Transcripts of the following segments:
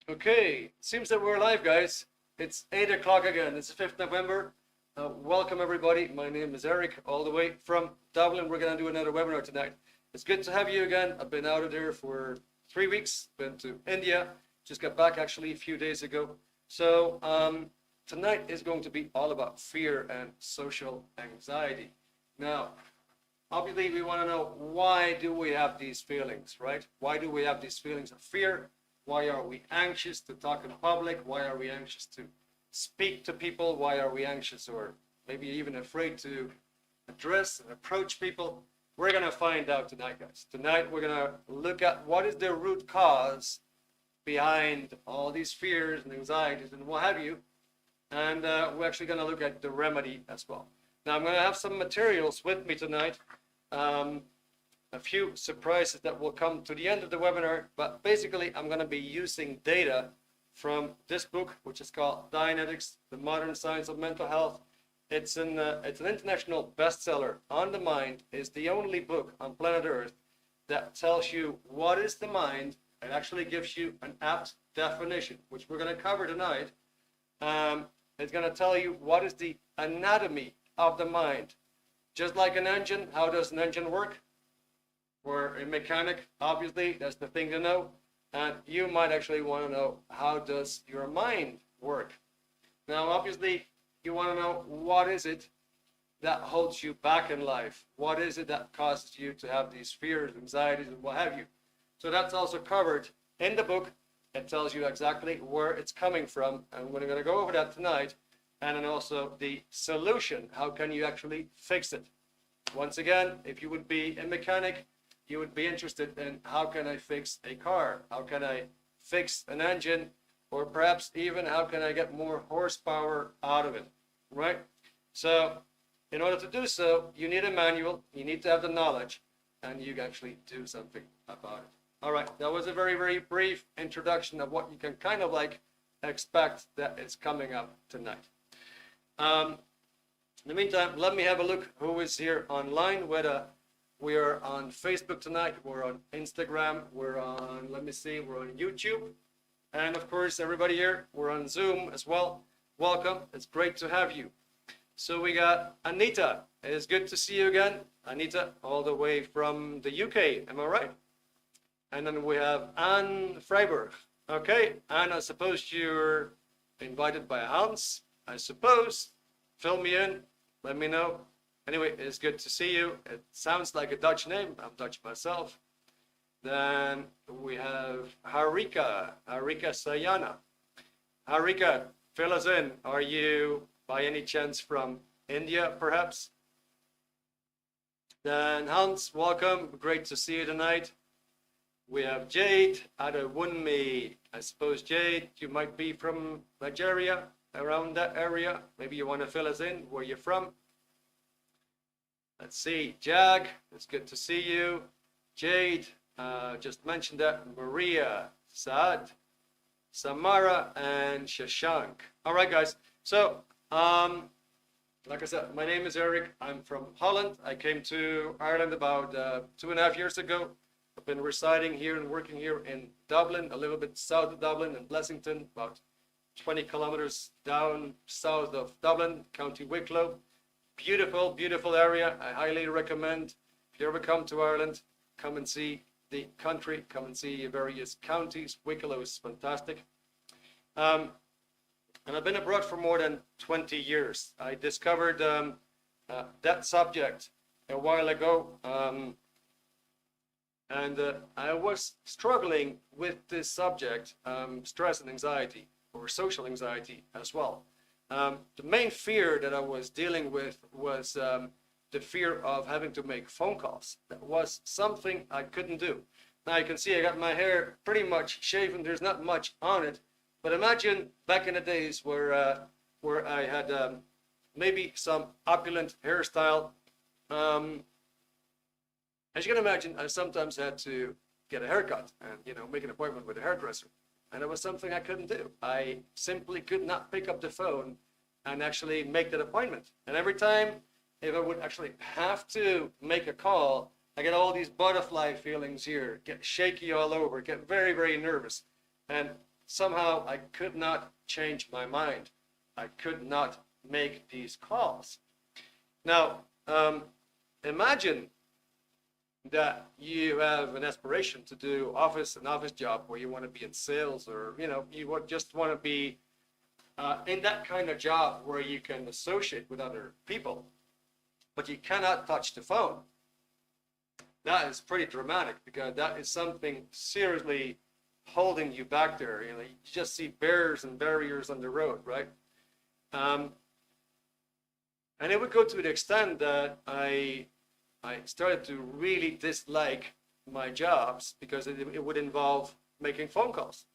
Okay, seems that we're live, guys. It's 8 o'clock again. It's the 5th November. Welcome, everybody. My name is Eric, all the way from Dublin. We're going to do another webinar tonight. It's good to have you again. I've been out of there for 3 weeks. Been to India. Just got back, actually, a few days ago. So tonight is going to be all about fear and social anxiety. Now, obviously, we want to know, why do we have these feelings, right? Why do we have these feelings of fear? Why are we anxious to talk in public? Why are we anxious to speak to people? Why are we anxious or maybe even afraid to address and approach people? We're going to find out tonight, guys. Tonight, we're going to look at what is the root cause behind all these fears and anxieties and what have you. And we're actually going to look at the remedy as well. Now, I'm going to have some materials with me tonight. A few surprises that will come to the end of the webinar, but basically I'm going to be using data from this book, which is called Dianetics, The Modern Science of Mental Health. It's an international bestseller. On the Mind is the only book on planet Earth that tells you what is the mind. It actually gives you an apt definition, which we're going to cover tonight. It's going to tell you what is the anatomy of the mind. Just like an engine, how does an engine work? For a mechanic, obviously, that's the thing to know. And you might actually want to know, how does your mind work? Now, obviously, you want to know, what is it that holds you back in life? What is it that causes you to have these fears, anxieties, and what have you? So that's also covered in the book. It tells you exactly where it's coming from. And we're going to go over that tonight. And then also the solution. How can you actually fix it? Once again, if you would be a mechanic, you would be interested in, how can I fix a car? How can I fix an engine? Or perhaps even, how can I get more horsepower out of it, right? So in order to do so, you need a manual, you need to have the knowledge, and you can actually do something about it. All right, that was a very, very brief introduction of what you can kind of like expect that is coming up tonight. In the meantime, let me have a look who is here online. Whether we are on Facebook tonight, we're on Instagram, we're on, let me see, we're on YouTube. And of course, everybody here, we're on Zoom as well. Welcome, it's great to have you. So we got Anita. It's good to see you again. Anita, all the way from the UK, am I right? And then we have Anne Freiberg. Okay, Anne, I suppose you're invited by Hans, I suppose. Fill me in, let me know. Anyway, it's good to see you. It sounds like a Dutch name. I'm Dutch myself. Then we have Harika Sayana. Harika, fill us in. Are you by any chance from India, perhaps? Then Hans, welcome. Great to see you tonight. We have Jade Adewunmi. I suppose, Jade, you might be from Nigeria, around that area. Maybe you want to fill us in where you're from. Let's see, Jag, it's good to see you. Jade, just mentioned that. Maria, Saad, Samara, and Shashank. All right, guys. So, like I said, my name is Eric. I'm from Holland. I came to Ireland about 2.5 years ago. I've been residing here and working here in Dublin, a little bit south of Dublin, in Blessington, about 20 kilometers down south of Dublin, County Wicklow. Beautiful, beautiful area. I highly recommend, if you ever come to Ireland, come and see the country, come and see various counties. Wicklow is fantastic. And I've been abroad for more than 20 years. I discovered that subject a while ago. And I was struggling with this subject, stress and anxiety, or social anxiety as well. The main fear that I was dealing with was the fear of having to make phone calls. That was something I couldn't do. Now you can see I got my hair pretty much shaven. There's not much on it. But imagine back in the days where I had maybe some opulent hairstyle. As you can imagine, I sometimes had to get a haircut and, make an appointment with a hairdresser. And it was something I couldn't do. I simply could not pick up the phone and actually make that appointment. And every time, if I would actually have to make a call, I get all these butterfly feelings here, get shaky all over, get very, very nervous. And somehow I could not change my mind. I could not make these calls. Now, imagine that you have an aspiration to do an office job where you want to be in sales, or you would just want to be in that kind of job where you can associate with other people, but you cannot touch the phone. That is pretty dramatic, because that is something seriously holding you back there. You just see barriers and barriers on the road, right? And it would go to the extent that I started to really dislike my jobs, because it would involve making phone calls.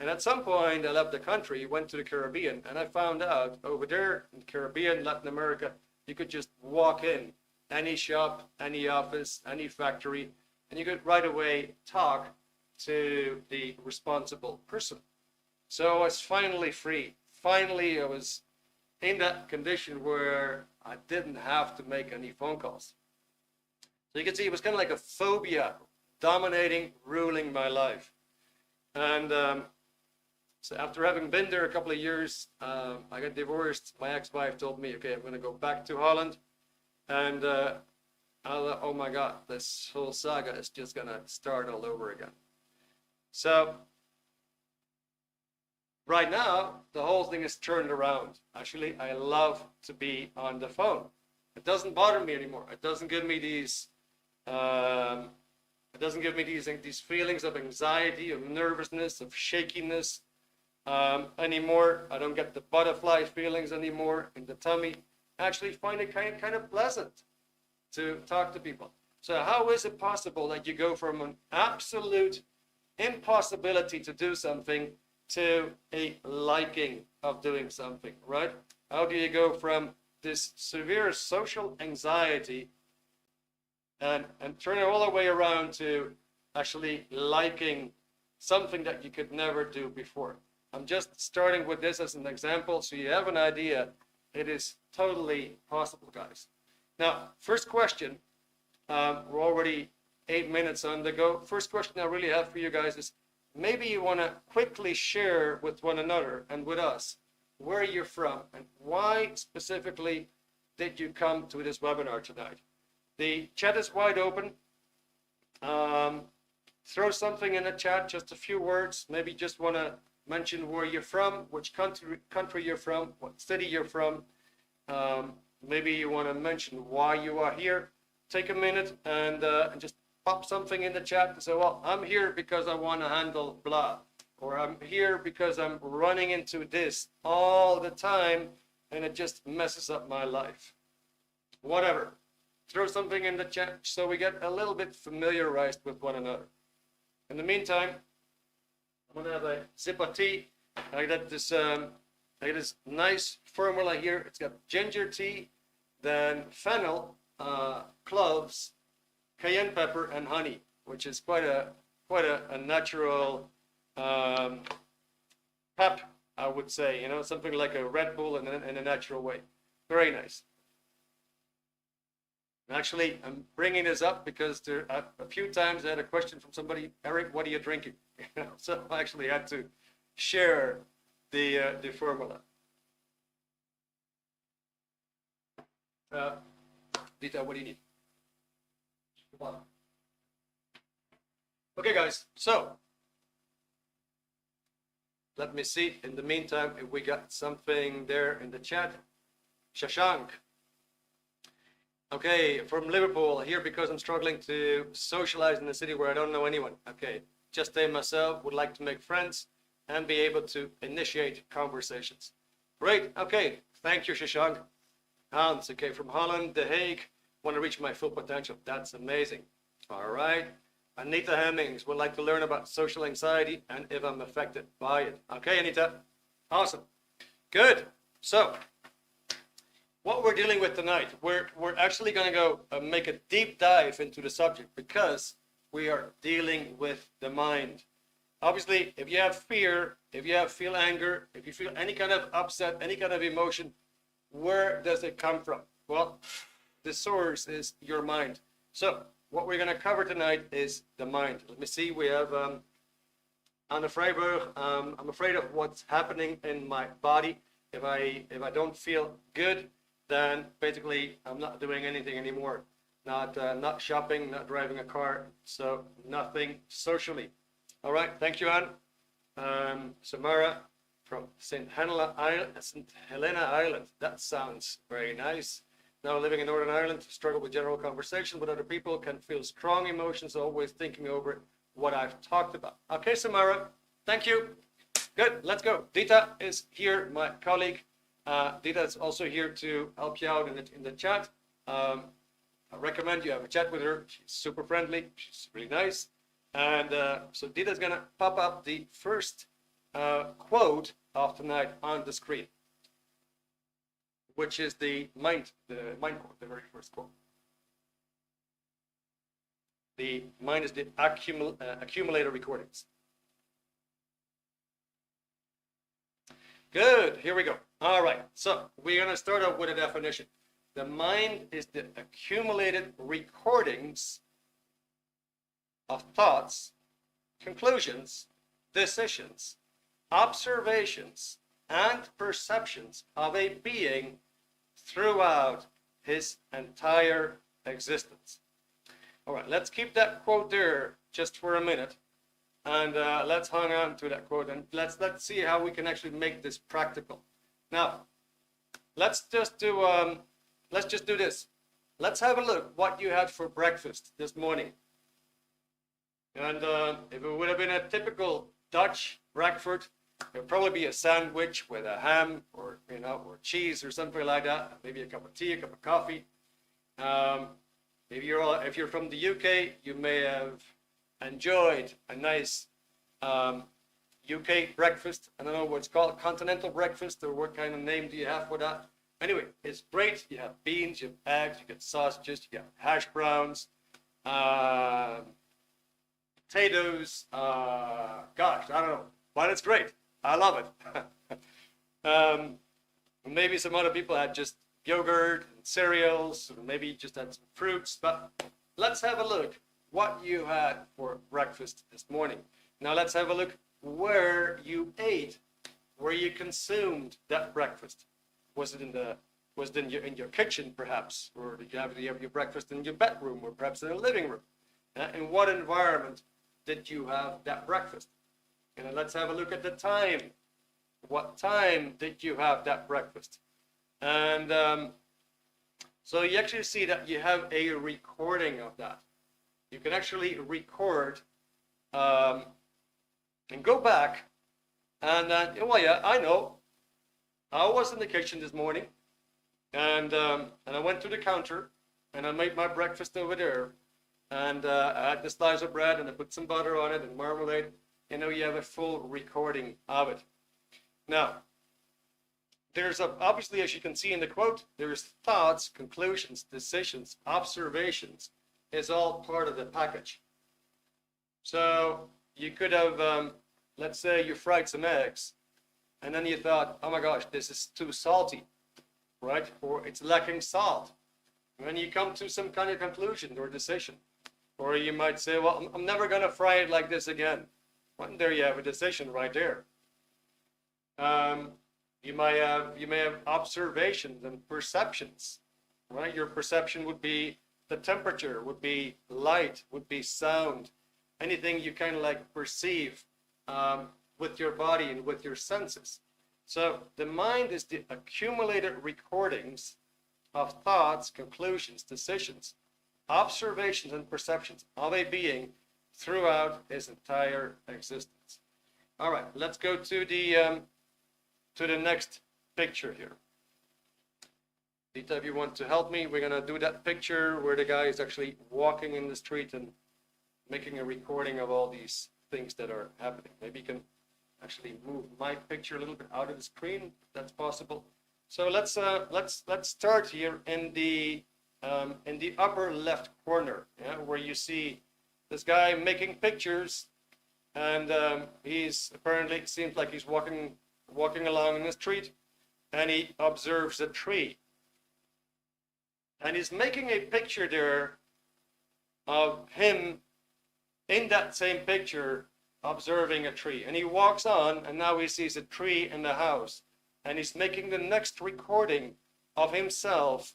And at some point, I left the country, went to the Caribbean, and I found out over there in the Caribbean, Latin America, you could just walk in any shop, any office, any factory, and you could right away talk to the responsible person. So I was finally free. Finally, I was in that condition where I didn't have to make any phone calls. So you can see it was kind of like a phobia dominating, ruling my life. And so after having been there a couple of years, I got divorced. My ex-wife told me, okay, I'm going to go back to Holland. And I thought, oh my God, this whole saga is just going to start all over again. So right now, the whole thing is turned around. Actually, I love to be on the phone. It doesn't bother me anymore. It doesn't give me these these feelings of anxiety, of nervousness, of shakiness anymore. I don't get the butterfly feelings anymore in the tummy. I actually find it kind of pleasant to talk to people. So how is it possible that you go from an absolute impossibility to do something to a liking of doing something, right? How do you go from this severe social anxiety and turn it all the way around to actually liking something that you could never do before? I'm just starting with this as an example so you have an idea. It is totally possible, guys. Now, first question, we're already 8 minutes on the go. First question I really have for you guys is, maybe you want to quickly share with one another and with us where you're from and why specifically did you come to this webinar tonight. The chat is wide open. Throw something in the chat, just a few words. Maybe just want to mention where you're from, which country you're from, what city you're from. Maybe you want to mention why you are here. Take a minute and just pop something in the chat and say, well, I'm here because I want to handle blah, or I'm here because I'm running into this all the time and it just messes up my life. Whatever. Throw something in the chat so we get a little bit familiarized with one another. In the meantime, I'm gonna have a sip of tea. I got this nice formula here. It's got ginger tea, then fennel, cloves, cayenne pepper, and honey, which is quite a natural pep, I would say. Something like a Red Bull in a natural way. Very nice. Actually, I'm bringing this up because a few times I had a question from somebody, Eric, what are you drinking? So I actually had to share the formula. Dita, what do you need? Okay, guys, so let me see in the meantime if we got something there in the chat. Shashank. Okay, from Liverpool, here because I'm struggling to socialize in a city where I don't know anyone. Okay, just stay myself, would like to make friends and be able to initiate conversations. Great, okay, thank you, Shashank. Hans, okay, from Holland, The Hague, want to reach my full potential. That's amazing. All right. Anita Hemmings would like to learn about social anxiety and if I'm affected by it. Okay, Anita, awesome. Good, so what we're dealing with tonight, we're actually going to go make a deep dive into the subject because we are dealing with the mind. Obviously, if you have fear, if you feel anger, if you feel any kind of upset, any kind of emotion, where does it come from? Well, the source is your mind. So what we're going to cover tonight is the mind. Let me see, we have I'm afraid of what's happening in my body. If I don't feel good, then basically I'm not doing anything anymore. Not shopping, not driving a car, so nothing socially. All right, thank you, Anne. Samara from St. Helena Island. That sounds very nice. Now living in Northern Ireland, struggle with general conversation with other people, can feel strong emotions, always thinking over what I've talked about. Okay, Samara, thank you. Good, let's go. Dita is here, my colleague. Dita is also here to help you out in the chat. I recommend you have a chat with her. She's super friendly. She's really nice. And so Dita's going to pop up the first quote of tonight on the screen, which is the mind quote, the very first quote. The mind is the accumulator recordings. Good, here we go. All right, so we're going to start off with a definition. The mind is the accumulated recordings of thoughts, conclusions, decisions, observations, and perceptions of a being throughout his entire existence. All right, let's keep that quote there just for a minute, and let's hang on to that quote, and let's see how we can actually make this practical. Now, let's just do this. Let's have a look what you had for breakfast this morning. And if it would have been a typical Dutch breakfast, it would probably be a sandwich with a ham or or cheese or something like that. Maybe a cup of tea, a cup of coffee. If you're from the UK, you may have enjoyed a nice UK breakfast. I don't know what it's called, continental breakfast, or what kind of name do you have for that? Anyway, it's great. You have beans, you have eggs, you get sausages, you have hash browns, potatoes. Gosh, I don't know, but it's great. I love it. Maybe some other people had just yogurt and cereals, or maybe just had some fruits. But let's have a look what you had for breakfast this morning. Now let's have a look where you ate, where you consumed that breakfast. Was it in your kitchen perhaps, or did you have your breakfast in your bedroom, or perhaps in a living room? In what environment did you have that breakfast? And let's have a look at the time. What time did you have that breakfast? And so you actually see that you have a recording of that. You can actually record and go back and well, yeah, I know. I was in the kitchen this morning, and I went to the counter, and I made my breakfast over there, and I had the slice of bread, and I put some butter on it and marmalade. You have a full recording of it. Now, there's obviously, as you can see in the quote, there's thoughts, conclusions, decisions, observations. It's all part of the package. So you could have, let's say you fried some eggs, and then you thought, oh my gosh, this is too salty, right? Or it's lacking salt. And then you come to some kind of conclusion or decision. Or you might say, well, I'm never going to fry it like this again. Well, there you have a decision right there. You may have observations and perceptions, right? Your perception would be the temperature, would be light, would be sound, anything you kind of like perceive with your body and with your senses. So the mind is the accumulated recordings of thoughts, conclusions, decisions, observations, and perceptions of a being throughout his entire existence. All right, let's go to the next picture here. Dita, if you want to help me, we're gonna do that picture where the guy is actually walking in the street and making a recording of all these things that are happening. Maybe you can actually move my picture a little bit out of the screen, if that's possible. So let's start here in the upper left corner, yeah, where you see this guy making pictures, and he's apparently, seems like he's walking along in the street, and he observes a tree, and he's making a picture there of him in that same picture observing a tree. And he walks on, and now he sees a tree in the house. And he's making the next recording of himself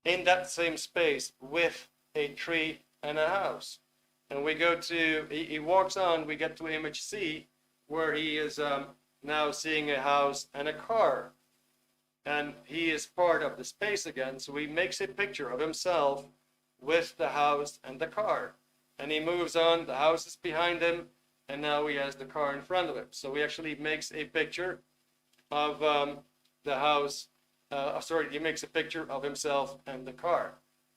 in that same space with a tree and a house. And we go to, he walks on, we get to image C, where he is now seeing a house and a car. And he is part of the space again, so he makes a picture of himself with the house and the car. And he moves on, the house is behind him, and now he has the car in front of him. So he actually makes a picture of the house, he makes a picture of himself and the car.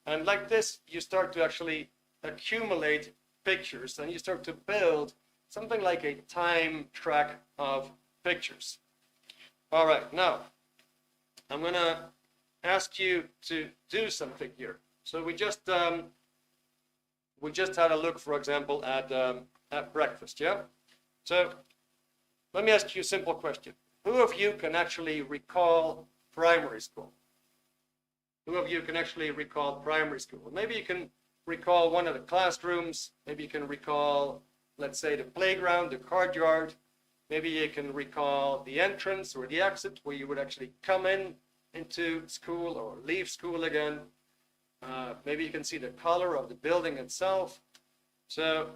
And like this, you start to actually accumulate pictures, and you start to build something like a time track of pictures. All right, now, I'm gonna ask you to do something here. So we just had a look, for example, at breakfast, yeah? So let me ask you a simple question. Who of you can actually recall primary school? Who of you can actually recall primary school? Maybe you can recall one of the classrooms. Maybe you can recall, let's say, the playground, the courtyard. Maybe you can recall the entrance or the exit where you would actually come into school or leave school again. Maybe you can see the color of the building itself. So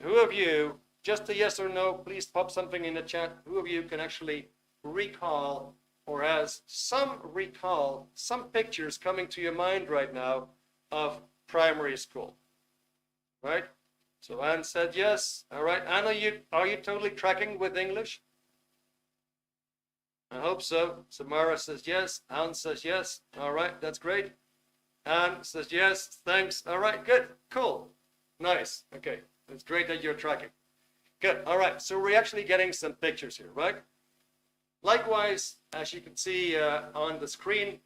who of you, just a yes or no, please pop something in the chat. Who of you can actually recall or has some pictures coming to your mind right now of primary school, right? So Anne said yes. All right, Anne, are you totally tracking with English? I hope so. Samara says yes. Anne says yes. All right, that's great. Anne says yes. Thanks. All right, good, cool, nice. Okay, it's great that you're tracking. Good. All right, so we're actually getting some pictures here, right? Likewise, as you can see on the screen,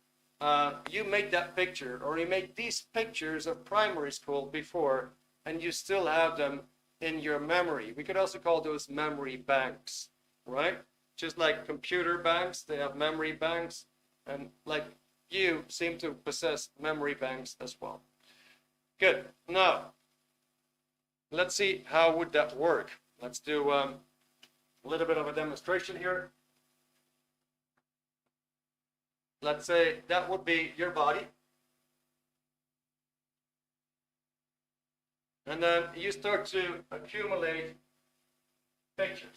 you made that picture, or you made these pictures of primary school before, and you still have them in your memory. We could also call those memory banks, right? Just like computer banks, they have memory banks, and like you seem to possess memory banks as well. Good. Now, let's see how would that work. Let's do a little bit of a demonstration here. Let's say that would be your body. And then you start to accumulate pictures.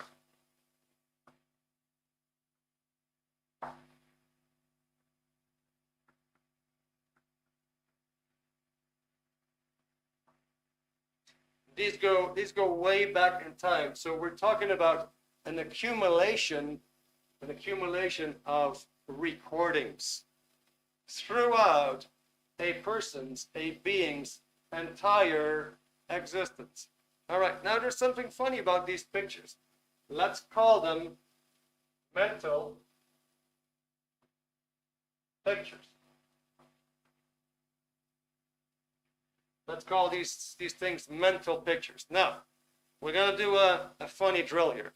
These go way back in time. So we're talking about an accumulation of recordings throughout a being's entire existence. All right, now there's something funny about these pictures. Let's call them mental pictures. Let's call these things mental pictures. Now, we're going to do a funny drill here.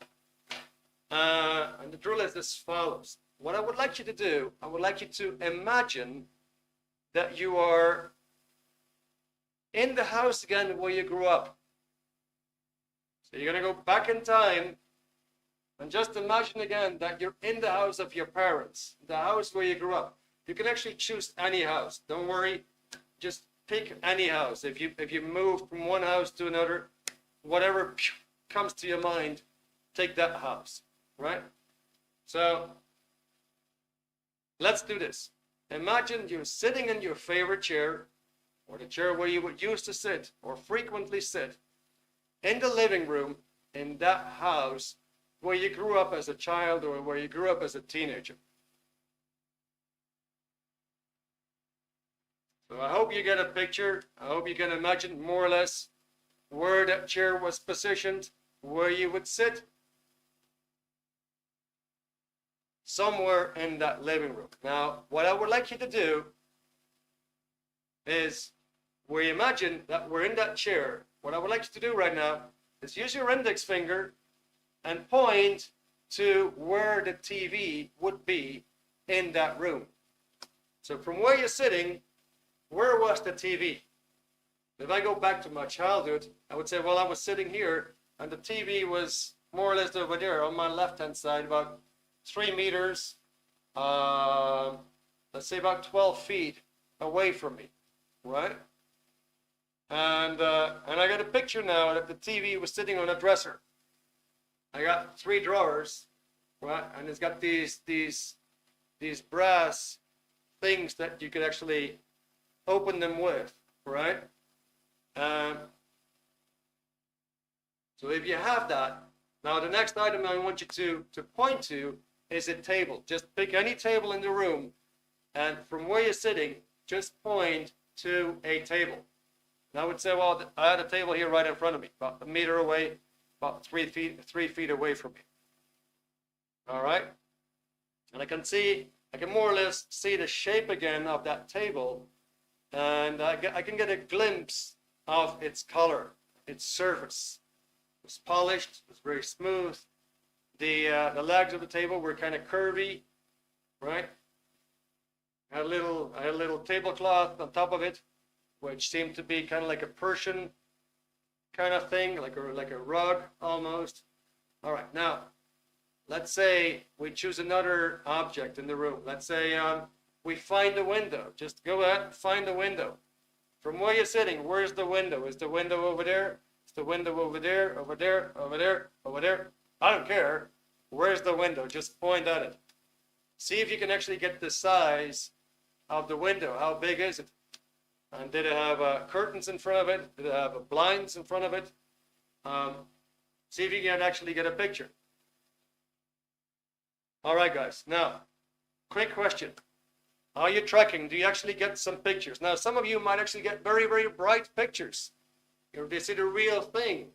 And the drill is as follows. What I would like you to do, I would like you to imagine that you are in the house again where you grew up. So you're going to go back in time and just imagine again that you're in the house of your parents, the house where you grew up. You can actually choose any house. Don't worry, just pick any house. If you move from one house to another, whatever comes to your mind, take that house, right? So let's do this. Imagine you're sitting in your favorite chair, or the chair where you would used to sit or frequently sit, in the living room in that house where you grew up as a child or where you grew up as a teenager. So I hope you get a picture. I hope you can imagine more or less where that chair was positioned, where you would sit. Somewhere in that living room. Now, what I would like you to do is, we imagine that we're in that chair. What I would like you to do right now is use your index finger and point to where the TV would be in that room. So from where you're sitting, where was the TV? If I go back to my childhood, I would say, well, I was sitting here and the TV was more or less over there on my left-hand side, about 3 meters, let's say about 12 feet away from me, right? And I got a picture now that the TV was sitting on a dresser. I got 3 drawers, right? And it's got these brass things that you could actually open them with, right? So if you have that, now the next item I want you to point to is a table. Just pick any table in the room, and from where you're sitting, just point to a table. And I would say, well, I had a table here right in front of me, about a meter away, about 3 feet away from me. All right? And I can more or less see the shape again of that table, and I can get a glimpse of its color, its surface. It was polished, it was very smooth. The legs of the table were kind of curvy, right? I had a little tablecloth on top of it, which seemed to be kind of like a Persian kind of thing, like a rug almost. All right, now let's say we choose another object in the room. Let's say we find the window. Just go ahead and find the window. From where you're sitting, where's the window? Is the window over there? Is the window over there? Over there? Over there? Over there? I don't care. Where's the window? Just point at it. See if you can actually get the size of the window. How big is it? And did it have curtains in front of it? Did it have blinds in front of it? See if you can actually get a picture. All right, guys. Now, quick question. Are you tracking? Do you actually get some pictures? Now, some of you might actually get very, very bright pictures. They see the real thing.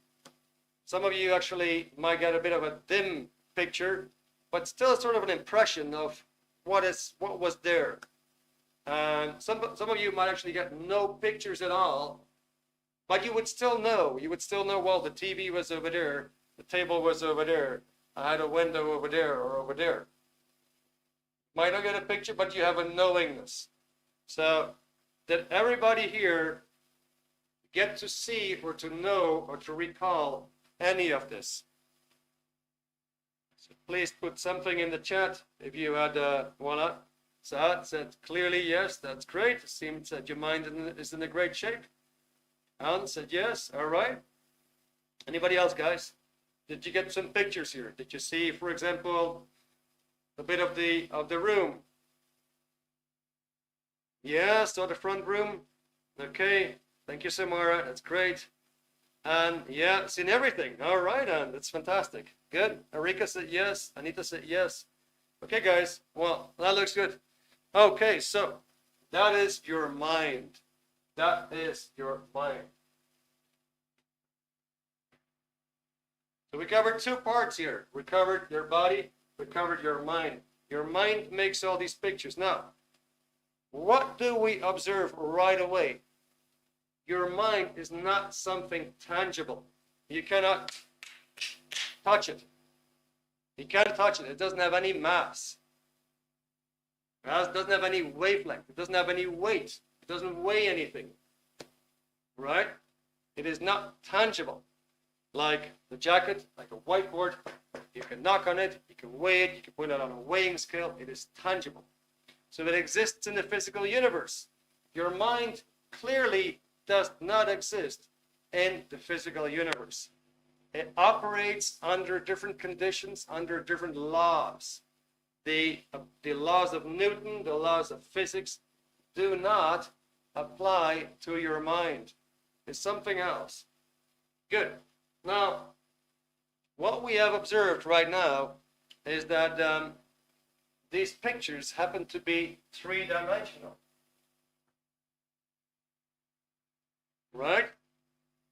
Some of you actually might get a bit of a dim picture, but still sort of an impression of what was there. And some of you might actually get no pictures at all, but you would still know. You would still know, well, the TV was over there, the table was over there, I had a window over there or over there. Might not get a picture, but you have a knowingness. So did everybody here get to see or to know or to recall any of this? So please put something in the chat if you had voila. Saad said clearly yes, that's great. It seems that your mind is in a great shape. Alan said yes, all right. Anybody else, guys? Did you get some pictures here? Did you see, for example, a bit of the room? Yeah, saw the front room. Okay, thank you, Samara. That's great. And yeah, seen everything. All right, and that's fantastic. Good. Erika said yes. Anita said yes. Okay, guys. Well, that looks good. Okay, so that is your mind. That is your mind. So we covered 2 parts here. We covered your body. We covered your mind. Your mind makes all these pictures. Now, what do we observe right away? Your mind is not something tangible. You cannot touch it. You can't touch it. It doesn't have any mass. It doesn't have any wavelength. It doesn't have any weight. It doesn't weigh anything. Right? It is not tangible. Like the jacket, like a whiteboard, you can knock on it, you can weigh it, you can put it on a weighing scale. It is tangible. So it exists in the physical universe. Your mind clearly does not exist in the physical universe. It operates under different conditions, under different laws. The laws of Newton, the laws of physics do not apply to your mind. It's something else. Good. Now, what we have observed right now is that these pictures happen to be 3-dimensional. Right?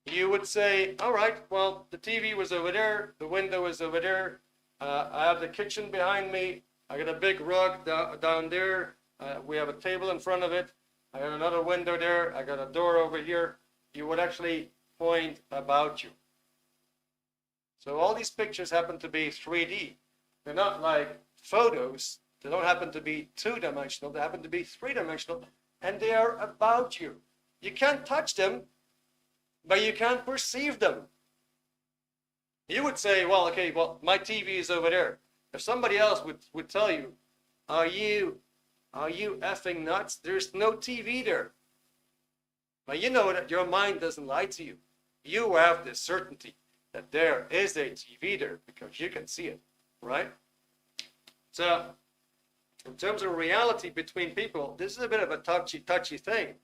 You would say, all right, well, the TV was over there, the window is over there, I have the kitchen behind me, I got a big rug down there, we have a table in front of it, I got another window there, I got a door over here. You would actually point about you. So all these pictures happen to be 3D. They're not like photos. They don't happen to be 2-dimensional. They happen to be 3-dimensional, and they are about you. You can't touch them, but you can perceive them. You would say, well, okay, well, my TV is over there. If somebody else would tell you, are you effing nuts? There's no TV there. But you know that your mind doesn't lie to you. You have the certainty that there is a TV there because you can see it, right? So, in terms of reality between people, this is a bit of a touchy thing.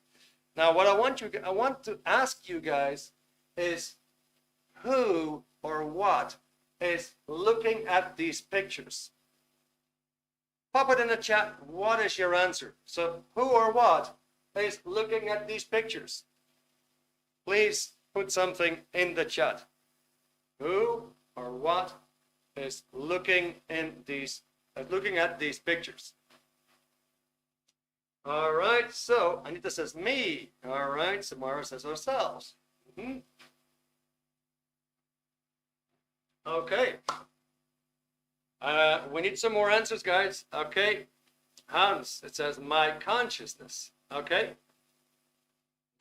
Now, what I want to ask you guys is who or what is looking at these pictures? Pop it in the chat. What is your answer? So, who or what is looking at these pictures? Please put something in the chat. Who or what is looking at these pictures? All right, so Anita says me. All right, Samara says ourselves. Okay. We need some more answers, guys. Okay. Hans, it says my consciousness. Okay.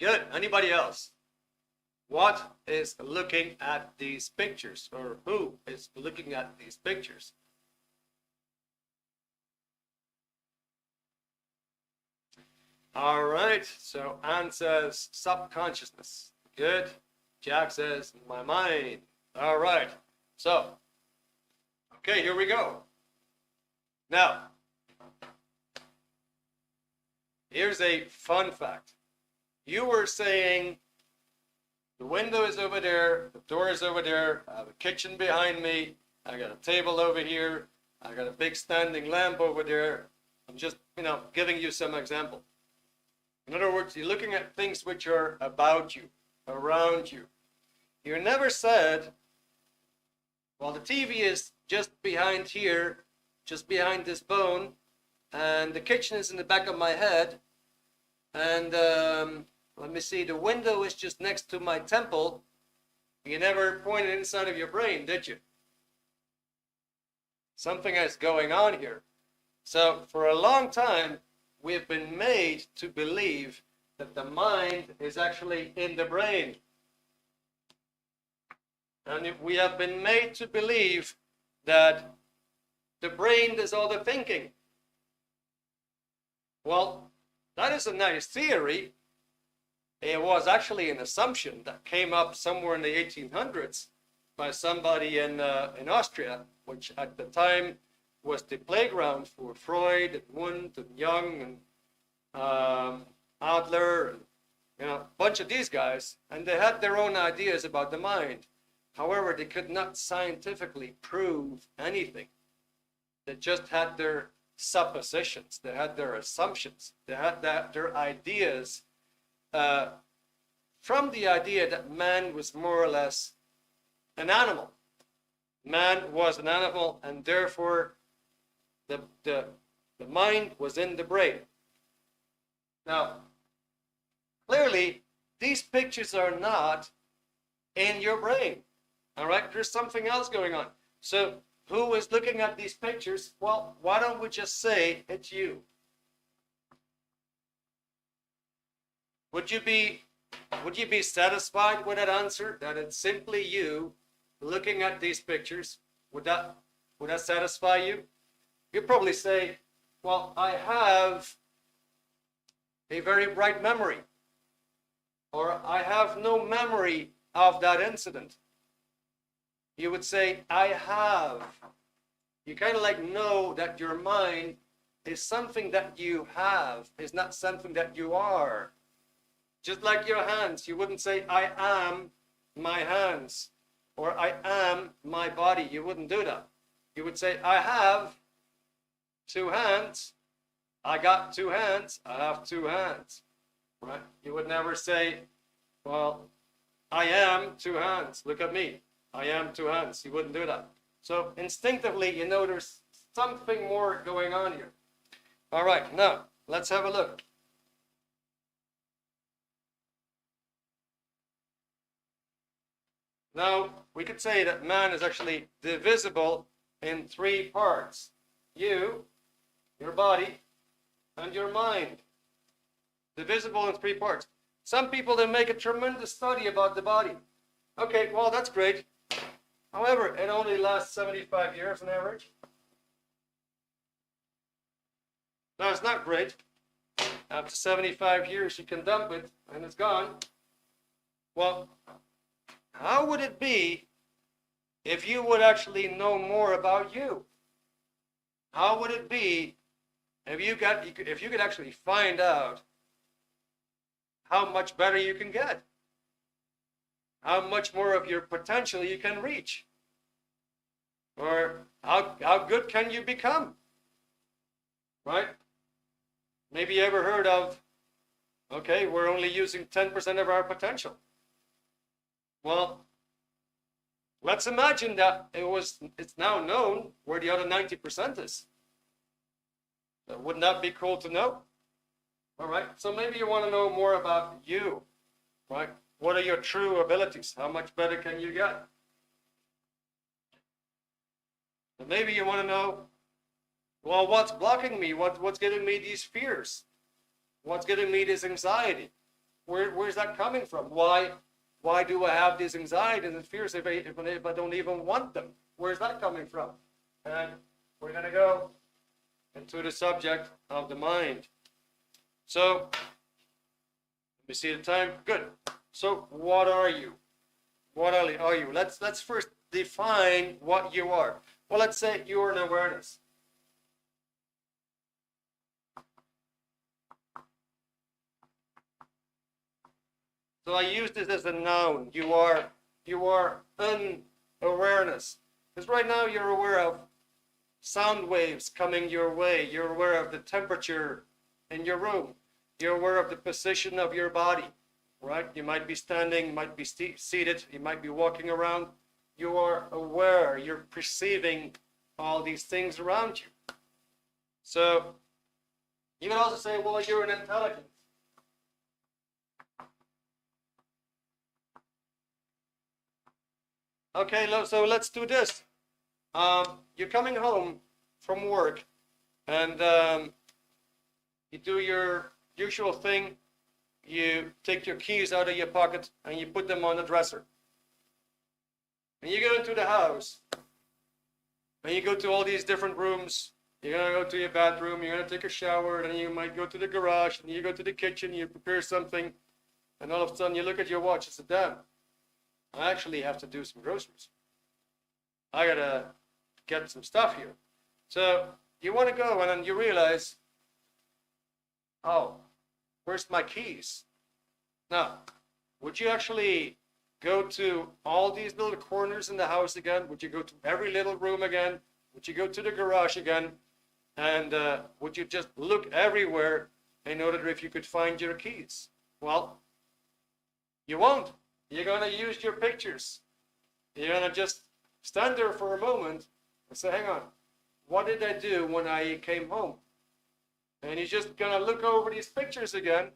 Good. Anybody else? What is looking at these pictures, or who is looking at these pictures? All right, so Anne says subconsciousness. Good. Jack says my mind. All right, so, okay, here we go. Now, here's a fun fact. You were saying the window is over there, the door is over there, I have a kitchen behind me, I got a table over here, I got a big standing lamp over there. I'm just, giving you some example. In other words, you're looking at things which are about you, around you. You never said, well, the TV is just behind here, just behind this bone, and the kitchen is in the back of my head, and let me see, the window is just next to my temple. You never pointed inside of your brain, did you? Something is going on here. So for a long time, we've been made to believe that the mind is actually in the brain. And we have been made to believe that the brain does all the thinking. Well, that is a nice theory. It was actually an assumption that came up somewhere in the 1800s by somebody in Austria, which at the time was the playground for Freud and Wundt and Jung and Adler and a bunch of these guys, and they had their own ideas about the mind. However, they could not scientifically prove anything. They just had their suppositions, they had their assumptions, they had their ideas from the idea that man was more or less an animal. Man was an animal, and therefore the mind was in the brain. Now, clearly, these pictures are not in your brain. All right, there's something else going on. So, who is looking at these pictures? Well, why don't we just say it's you? Would you be satisfied with that answer? That it's simply you looking at these pictures? Would that satisfy you? You'd probably say, well, I have a very bright memory, or I have no memory of that incident. You would say, I have. You kind of like know that your mind is something that you have, is not something that you are. Just like your hands, you wouldn't say, I am my hands, or I am my body. You wouldn't do that. You would say, I have 2 hands. I got 2 hands. I have 2 hands. Right? You would never say, well, I am 2 hands. Look at me. I am 2 hands. You wouldn't do that. So instinctively, you know there's something more going on here. All right, now let's have a look. Now, we could say that man is actually divisible in 3 parts. You, your body, and your mind. Divisible in 3 parts. Some people, they make a tremendous study about the body. Okay, well, that's great. However, it only lasts 75 years on average. Now, it's not great. After 75 years, you can dump it and it's gone. Well, how would it be if you would actually know more about you? How would it be if you could actually find out how much better you can get? How much more of your potential you can reach? Or how good can you become? Right? Maybe you ever heard of, okay, we're only using 10% of our potential. Well, let's imagine that it's now known where the other 90% is. Wouldn't that be cool to know? All right, so maybe you want to know more about you, right? What are your true abilities? How much better can you get? And maybe you want to know, well, what's blocking me? What's giving me these fears? What's giving me this anxiety? Where's that coming from? Why do I have these anxieties and fears if I don't even want them? Where's that coming from? And we're going to go into the subject of the mind. So, let me see the time. Good. So, what are you? What are you? Let's first define what you are. Well, let's say you're an awareness. So I use this as a noun. You are unawareness. Because right now you're aware of sound waves coming your way. You're aware of the temperature in your room. You're aware of the position of your body, right? You might be standing, you might be seated, you might be walking around. You are aware. You're perceiving all these things around you. So you can also say, well, you're an intelligence. Okay, so let's do this. You're coming home from work and you do your usual thing. You take your keys out of your pocket and you put them on the dresser. And you go into the house and you go to all these different rooms. You're going to go to your bathroom, you're going to take a shower, then you might go to the garage, and you go to the kitchen, you prepare something, and all of a sudden you look at your watch and say, damn, I actually have to do some groceries. I got to get some stuff here. So you want to go and then you realize, oh, where's my keys? Now, would you actually go to all these little corners in the house again? Would you go to every little room again? Would you go to the garage again? And would you just look everywhere in order if you could find your keys? Well, you won't. You're going to use your pictures. You're going to just stand there for a moment and say, hang on, what did I do when I came home? And you're just going to look over these pictures again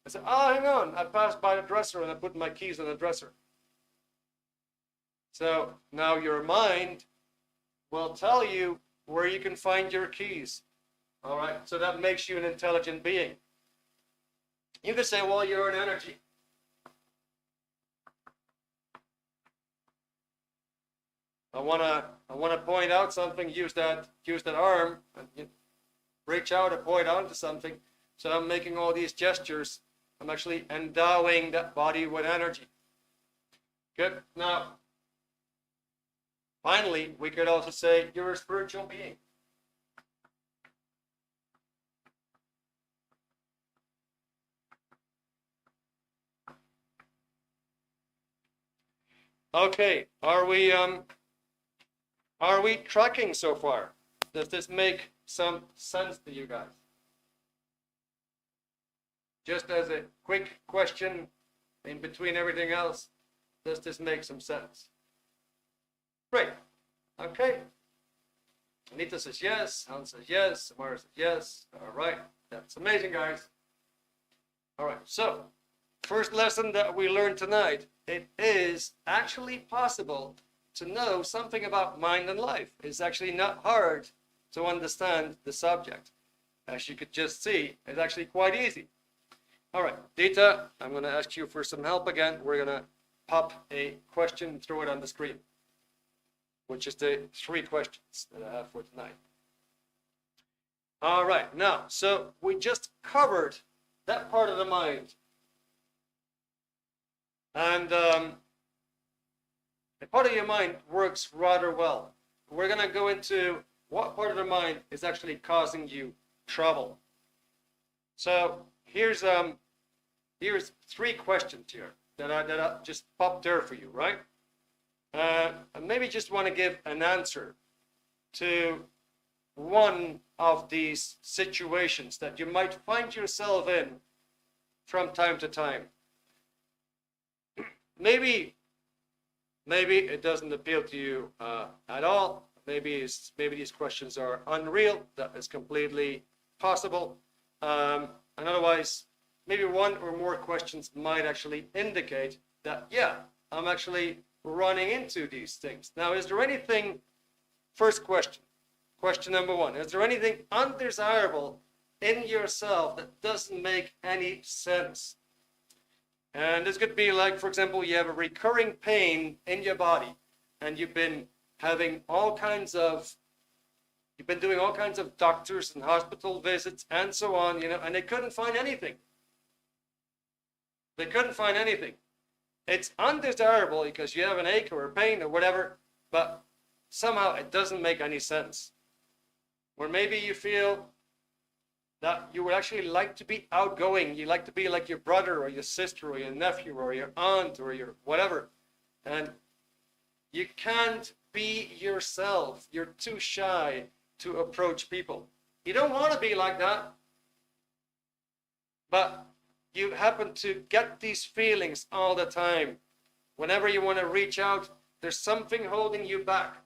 and say, oh, hang on, I passed by the dresser and I put my keys on the dresser. So now your mind will tell you where you can find your keys. All right, so that makes you an intelligent being. You could say, well, you're an energy. I want to point out something, use that arm, and reach out and point out to something. So I'm making all these gestures. I'm actually endowing that body with energy. Good. Now, finally, we could also say you're a spiritual being. Okay, are we tracking so far? Does this make some sense to you guys? Just as a quick question in between everything else, does this make some sense? Great. Okay. Anita says yes. Hans says yes. Samara says yes. All right. That's amazing, guys. All right. So, first lesson that we learned tonight, it is actually possible to know something about mind and life. It's actually not hard to understand the subject. As you could just see, it's actually quite easy. All right, Dita, I'm going to ask you for some help again. We're going to pop a question and throw it on the screen. which is the 3 questions that I have for tonight. All right, now, so we just covered that part of the mind. And a part of your mind works rather well. We're going to go into what part of the mind is actually causing you trouble. So here's 3 questions here that I just popped there for you, right? And maybe just want to give an answer to one of these situations that you might find yourself in from time to time. Maybe it doesn't appeal to you at all. Maybe these questions are unreal. That is completely possible. And otherwise, maybe 1 or more questions might actually indicate that, yeah, I'm actually running into these things. Now, is there anything, first question number 1, is there anything undesirable in yourself that doesn't make any sense? And this could be like, for example, you have a recurring pain in your body and you've been doing all kinds of doctors and hospital visits and so on, and they couldn't find anything. They couldn't find anything. It's undesirable because you have an ache or a pain or whatever, but somehow it doesn't make any sense. Or maybe you feel that you would actually like to be outgoing. You like to be like your brother or your sister or your nephew or your aunt or your whatever. And you can't be yourself. You're too shy to approach people. You don't want to be like that. But you happen to get these feelings all the time. Whenever you want to reach out, there's something holding you back.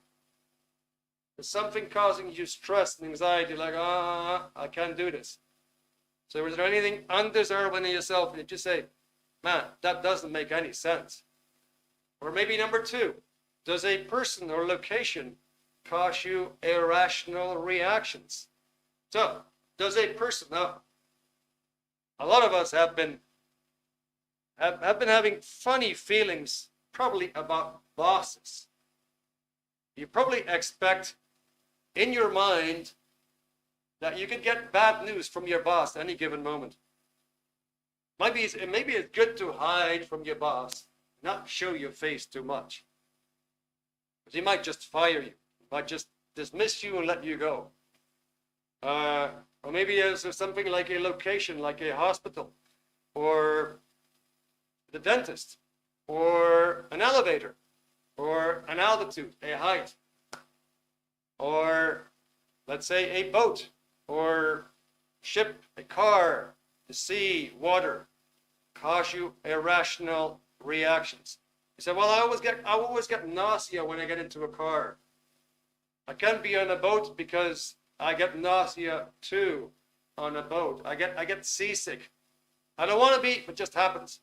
There's something causing you stress and anxiety, like, I can't do this. So is there anything undesirable in yourself that you say, man, that doesn't make any sense? Or maybe number 2, does a person or location cause you irrational reactions? So, does a person, now, a lot of us have been having funny feelings probably about bosses. You probably expect in your mind that you could get bad news from your boss at any given moment. Maybe it's good to hide from your boss, not show your face too much. Because he might just fire you, might just dismiss you and let you go. Or maybe there's something like a location, like a hospital, or the dentist, or an elevator, or an altitude, a height, or let's say a boat, or ship, a car, the sea, water, cause you irrational reactions. You say, well, I always get nausea when I get into a car. I can't be on a boat because I get nausea too on a boat. I get seasick. I don't want to be, but it just happens.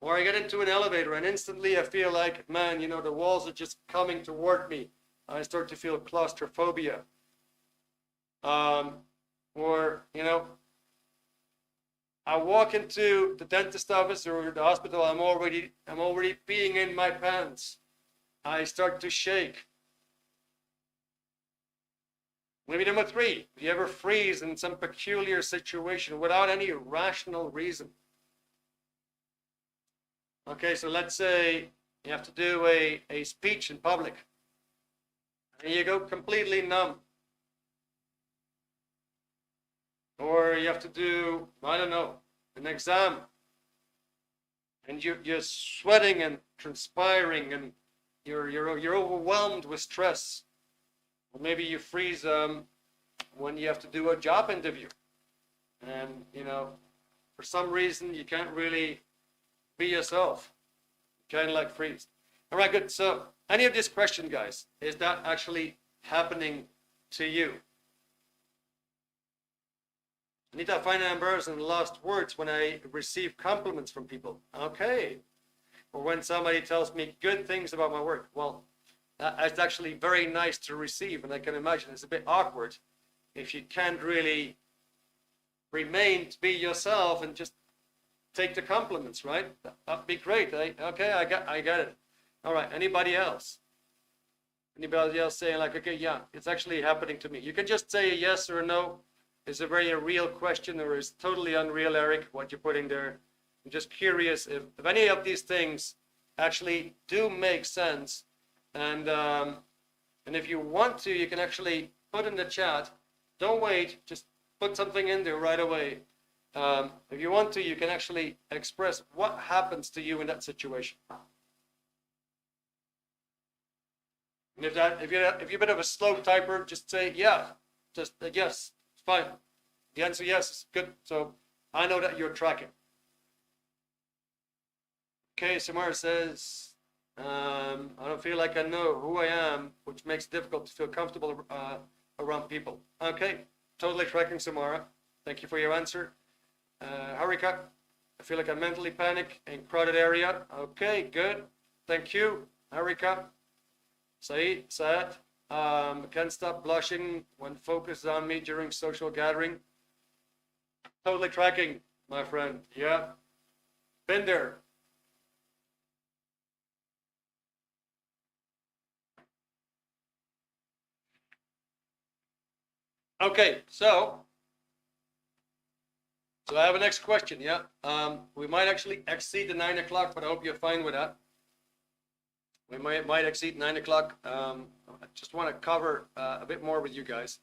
Or I get into an elevator and instantly I feel like, man, the walls are just coming toward me. I start to feel claustrophobia. Or, I walk into the dentist office or the hospital, I'm already peeing in my pants. I start to shake. Maybe number 3, do you ever freeze in some peculiar situation without any rational reason? Okay, so let's say you have to do a speech in public. And you go completely numb. Or you have to do, I don't know, an exam. And you're sweating and transpiring and you're overwhelmed with stress. Or maybe you freeze when you have to do a job interview. And, for some reason you can't really be yourself. You kind of like freeze. All right, good. So any of this question, guys, is that actually happening to you? I need to find an embarrassing lost words when I receive compliments from people. Okay. Or when somebody tells me good things about my work. Well, it's actually very nice to receive, and I can imagine it's a bit awkward if you can't really remain to be yourself and just take the compliments, right? That'd be great. Okay, I got it. All right, anybody else? Anybody else saying like, okay, yeah, it's actually happening to me? You can just say a yes or a no. Is a very real question, or is totally unreal, Eric, what you're putting there? I'm just curious if any of these things actually do make sense. And if you want to, you can actually put in the chat. Don't wait, just put something in there right away. If you want to, you can actually express what happens to you in that situation. And if you're a bit of a slow typer, just say yeah, just yes, it's fine. The answer yes is good. So I know that you're tracking. Okay, Samara says, I don't feel like I know who I am, which makes it difficult to feel comfortable around people. Okay, totally tracking, Samara. Thank you for your answer. Harika, I feel like I mentally panic in crowded area. Okay, good. Thank you, Harika. Saad, can't stop blushing when focus is on me during social gathering. Totally tracking, my friend. Yeah, been there. Okay, so I have a next question. Yeah, we might actually exceed the 9 o'clock, but I hope you're fine with that. We might exceed 9 o'clock. I just want to cover a bit more with you guys.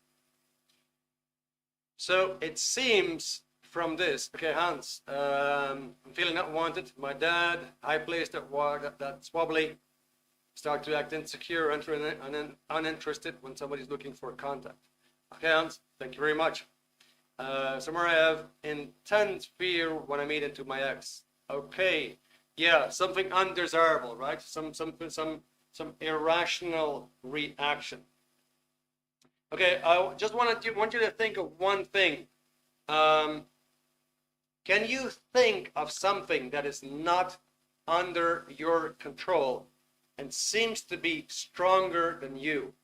So it seems from this, okay, Hans, I'm feeling not wanted. My dad, high placed at work, that's wobbly. Start to act insecure, uninterested when somebody's looking for contact. Okay, Hans, thank you very much. Somewhere I have intense fear when I meet into my ex. Okay, yeah, something undesirable, right? Some irrational reaction. Okay, I just want you to think of one thing. Can you think of something that is not under your control and seems to be stronger than you?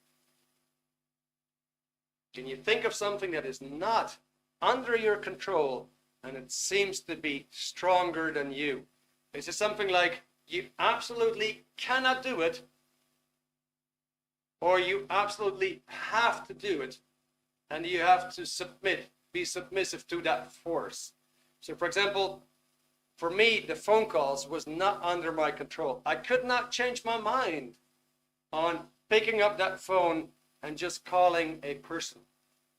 Can you think of something that is not under your control and it seems to be stronger than you? Is it something like you absolutely cannot do it, or you absolutely have to do it and you have to be submissive to that force? So for example, for me, the phone calls was not under my control. I could not change my mind on picking up that phone and just calling a person.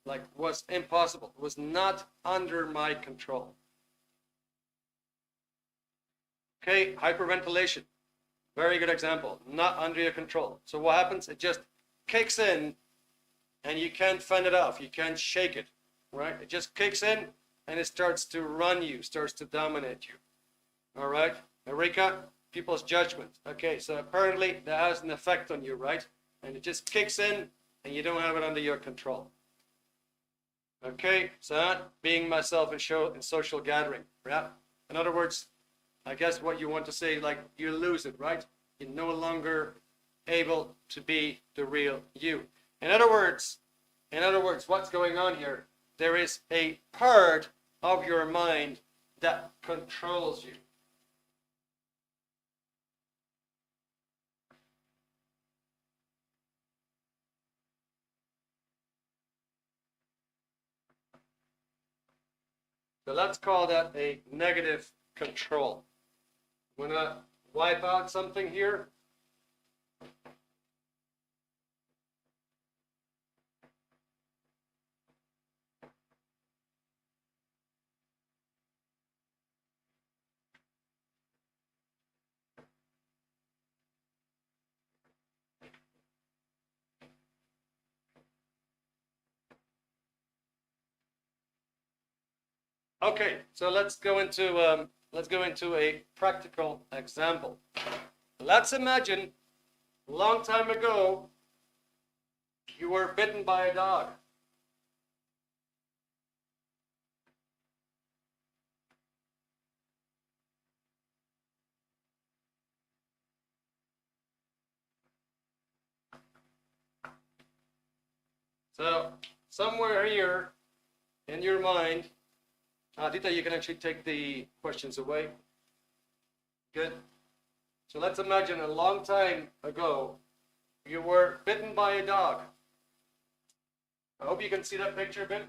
Like, was impossible. It was not under my control. Okay, hyperventilation. Very good example. Not under your control. So what happens? It just kicks in and you can't fend it off. You can't shake it, right? It just kicks in and it starts to run you, starts to dominate you. All right, Erika, people's judgment. Okay, so apparently that has an effect on you, right? And it just kicks in and you don't have it under your control. Okay, so being myself in social gathering, yeah? In other words, I guess what you want to say, like, you lose it, right? You're no longer able to be the real you. In other words, what's going on here? There is a part of your mind that controls you. So let's call that a negative control. I'm going to wipe out something here. Okay, so let's go into a practical example. Let's imagine a long time ago you were bitten by a dog. So somewhere here in your mind, Dita, you can actually take the questions away. Good. So let's imagine a long time ago, you were bitten by a dog. I hope you can see that picture a bit.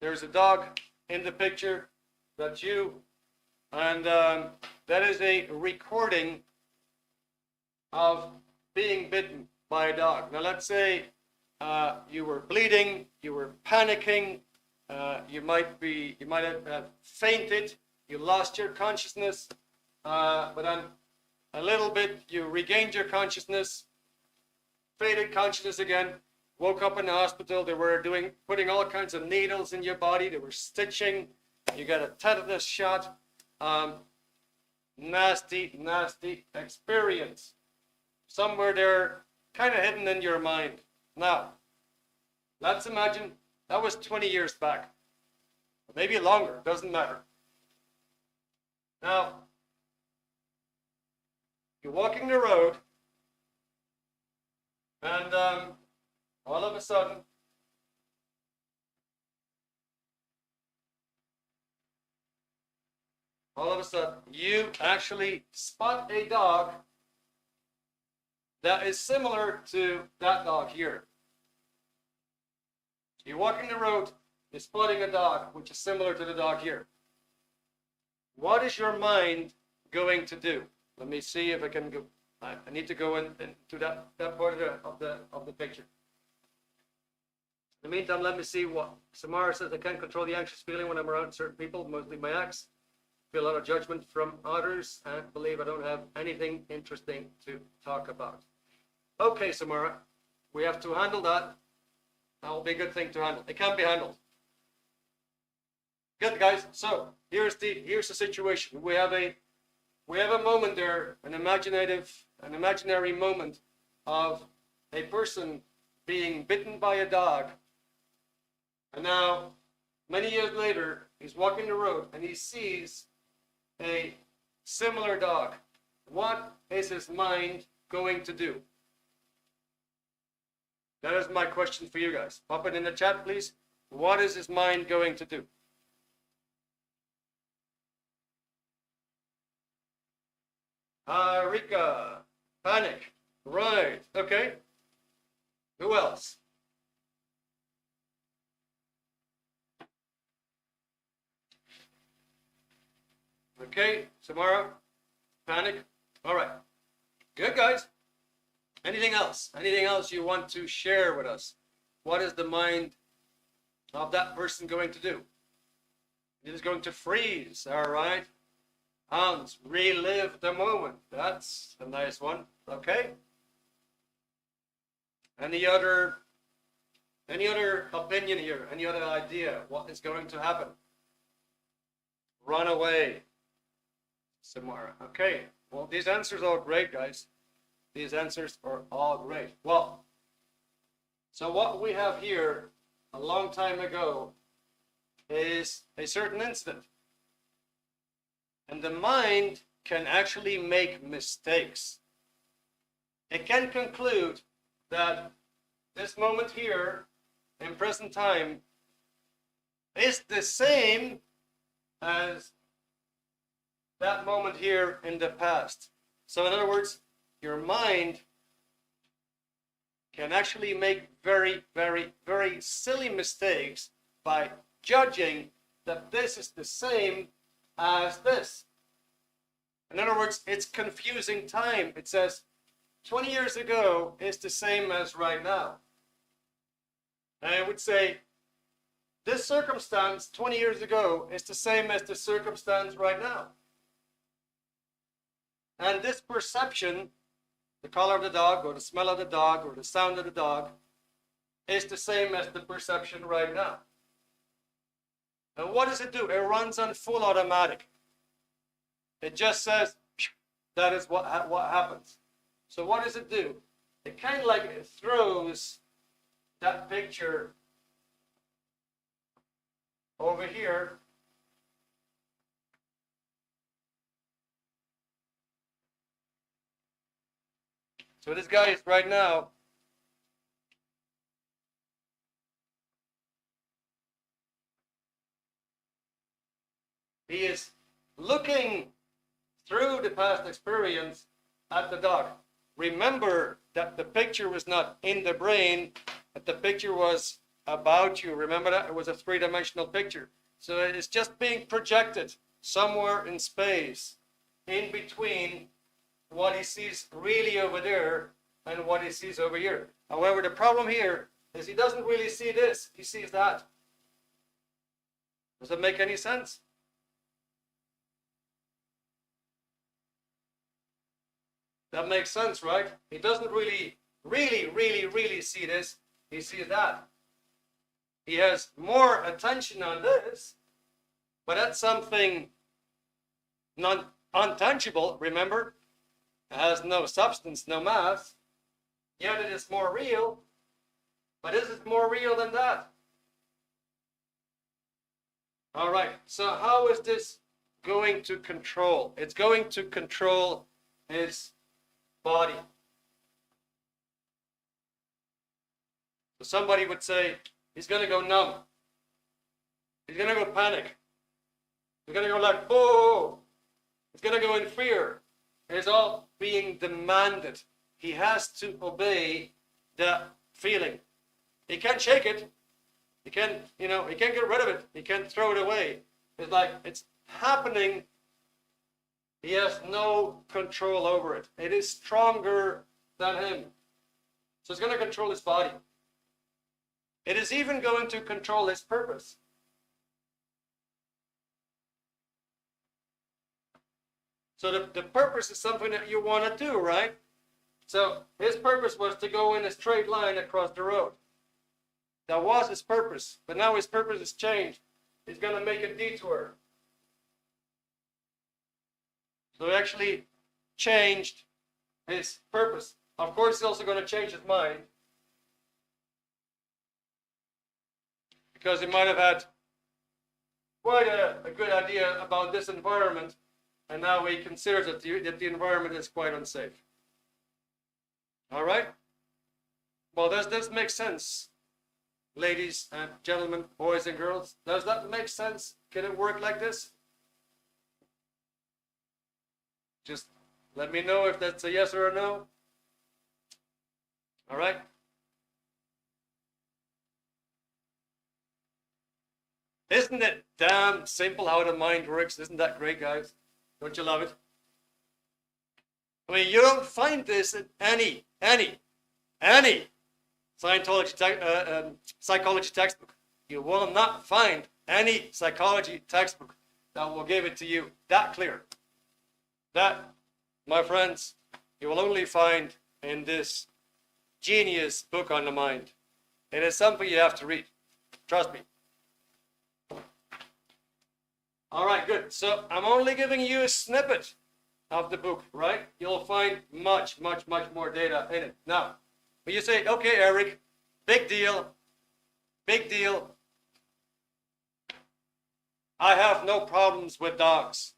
There's a dog in the picture. That's you. And that is a recording of being bitten by a dog. Now let's say you were bleeding, you were panicking, you might have fainted, you lost your consciousness, but then a little bit you regained your consciousness, faded consciousness again, woke up in the hospital. They were putting all kinds of needles in your body. They were stitching. You got a tetanus shot. Nasty, nasty experience. Somewhere there, kind of hidden in your mind. Now, let's imagine that was 20 years back. Maybe longer, doesn't matter. Now, you're walking the road, and all of a sudden, you actually spot a dog that is similar to that dog here. You're walking the road, you're spotting a dog which is similar to the dog here. What is your mind going to do? Let me see if I can go. I need to go into that part of the picture. In the meantime, let me see what Samara says. I can't control the anxious feeling when I'm around certain people, mostly my ex. Feel a lot of judgment from others and believe I don't have anything interesting to talk about. Okay, Samara, we have to handle that. That will be a good thing to handle. It can be handled. Good, guys. So here's the situation. We have a moment there, an imaginary moment of a person being bitten by a dog. And now, many years later, he's walking the road and he sees a similar dog. What is his mind going to do? That is my question for you guys. Pop it in the chat, please. What is his mind going to do? Rika, panic. Right, okay. Who else? Okay, Samara, panic. All right. Good, guys. Anything else? Anything else you want to share with us? What is the mind of that person going to do? It is going to freeze, all right? Hans, relive the moment. That's a nice one. Okay. Any other opinion here? Any other idea? What is going to happen? Run away, Samara. Okay. Well, these answers are great, guys. These answers are all great. Well, so what we have here a long time ago is a certain incident. And the mind can actually make mistakes. It can conclude that this moment here in present time is the same as that moment here in the past. So in other words, your mind can actually make very, very, very silly mistakes by judging that this is the same as this. In other words, it's confusing time. It says 20 years ago is the same as right now. And I would say this circumstance 20 years ago is the same as the circumstance right now. And this perception, the color of the dog or the smell of the dog or the sound of the dog, is the same as the perception right now. And what does it do? It runs on full automatic. It just says, that is what happens. So what does it do? It kind of like it throws that picture over here. So this guy is right now he is looking through the past experience at the dog. Remember that the picture was not in the brain, that the picture was about you. Remember that? It was a three-dimensional picture. So it's just being projected somewhere in space, in between what he sees really over there and what he sees over here. However, the problem here is he doesn't really see this, he sees that. Does it make any sense? That makes sense, right? He doesn't really see this. He sees that. He has more attention on this, but that's something untangible, remember? It has no substance, no mass, yet it is more real. But is it more real than that? All right, so how is this going to control? It's going to control his body. So somebody would say, he's going to go numb. He's going to go panic. He's going to go like, oh. He's going to go in fear. It's all being demanded. He has to obey that feeling. He can't shake it. He can't, he can't get rid of it. He can't throw it away. It's like, it's happening. He has no control over it. It is stronger than him. So it's going to control his body. It is even going to control his purpose. So the purpose is something that you want to do, right? So his purpose was to go in a straight line across the road. That was his purpose. But now his purpose has changed. He's going to make a detour. So he actually changed his purpose. Of course, he's also going to change his mind. Because he might have had quite a good idea about this environment, and now he considers that the environment is quite unsafe. All right? Well, does this make sense, ladies and gentlemen, boys and girls? Does that make sense? Can it work like this? Just let me know if that's a yes or a no. All right? Isn't it damn simple how the mind works? Isn't that great, guys? Don't you love it? I mean, you don't find this in any Scientology psychology textbook. You will not find any psychology textbook that will give it to you that clear. That, my friends, you will only find in this genius book on the mind. It is something you have to read. Trust me. All right, good. So I'm only giving you a snippet of the book, right? You'll find much more data in it. Now, when you say, okay, Erik, big deal. I have no problems with dogs.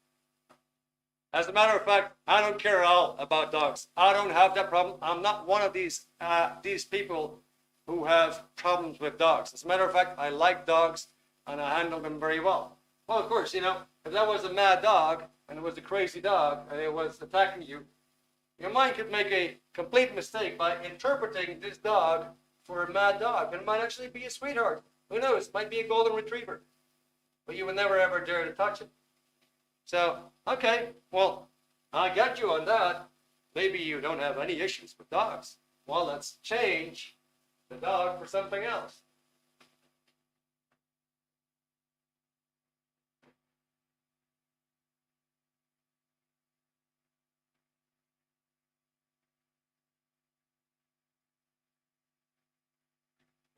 As a matter of fact, I don't care at all about dogs. I don't have that problem. I'm not one of these people who have problems with dogs. As a matter of fact, I like dogs and I handle them very well. Well, of course, if that was a mad dog and it was a crazy dog and it was attacking you, your mind could make a complete mistake by interpreting this dog for a mad dog. And it might actually be a sweetheart. Who knows? It might be a golden retriever. But you would never ever dare to touch it. So, okay, well, I got you on that. Maybe you don't have any issues with dogs. Well, let's change the dog for something else.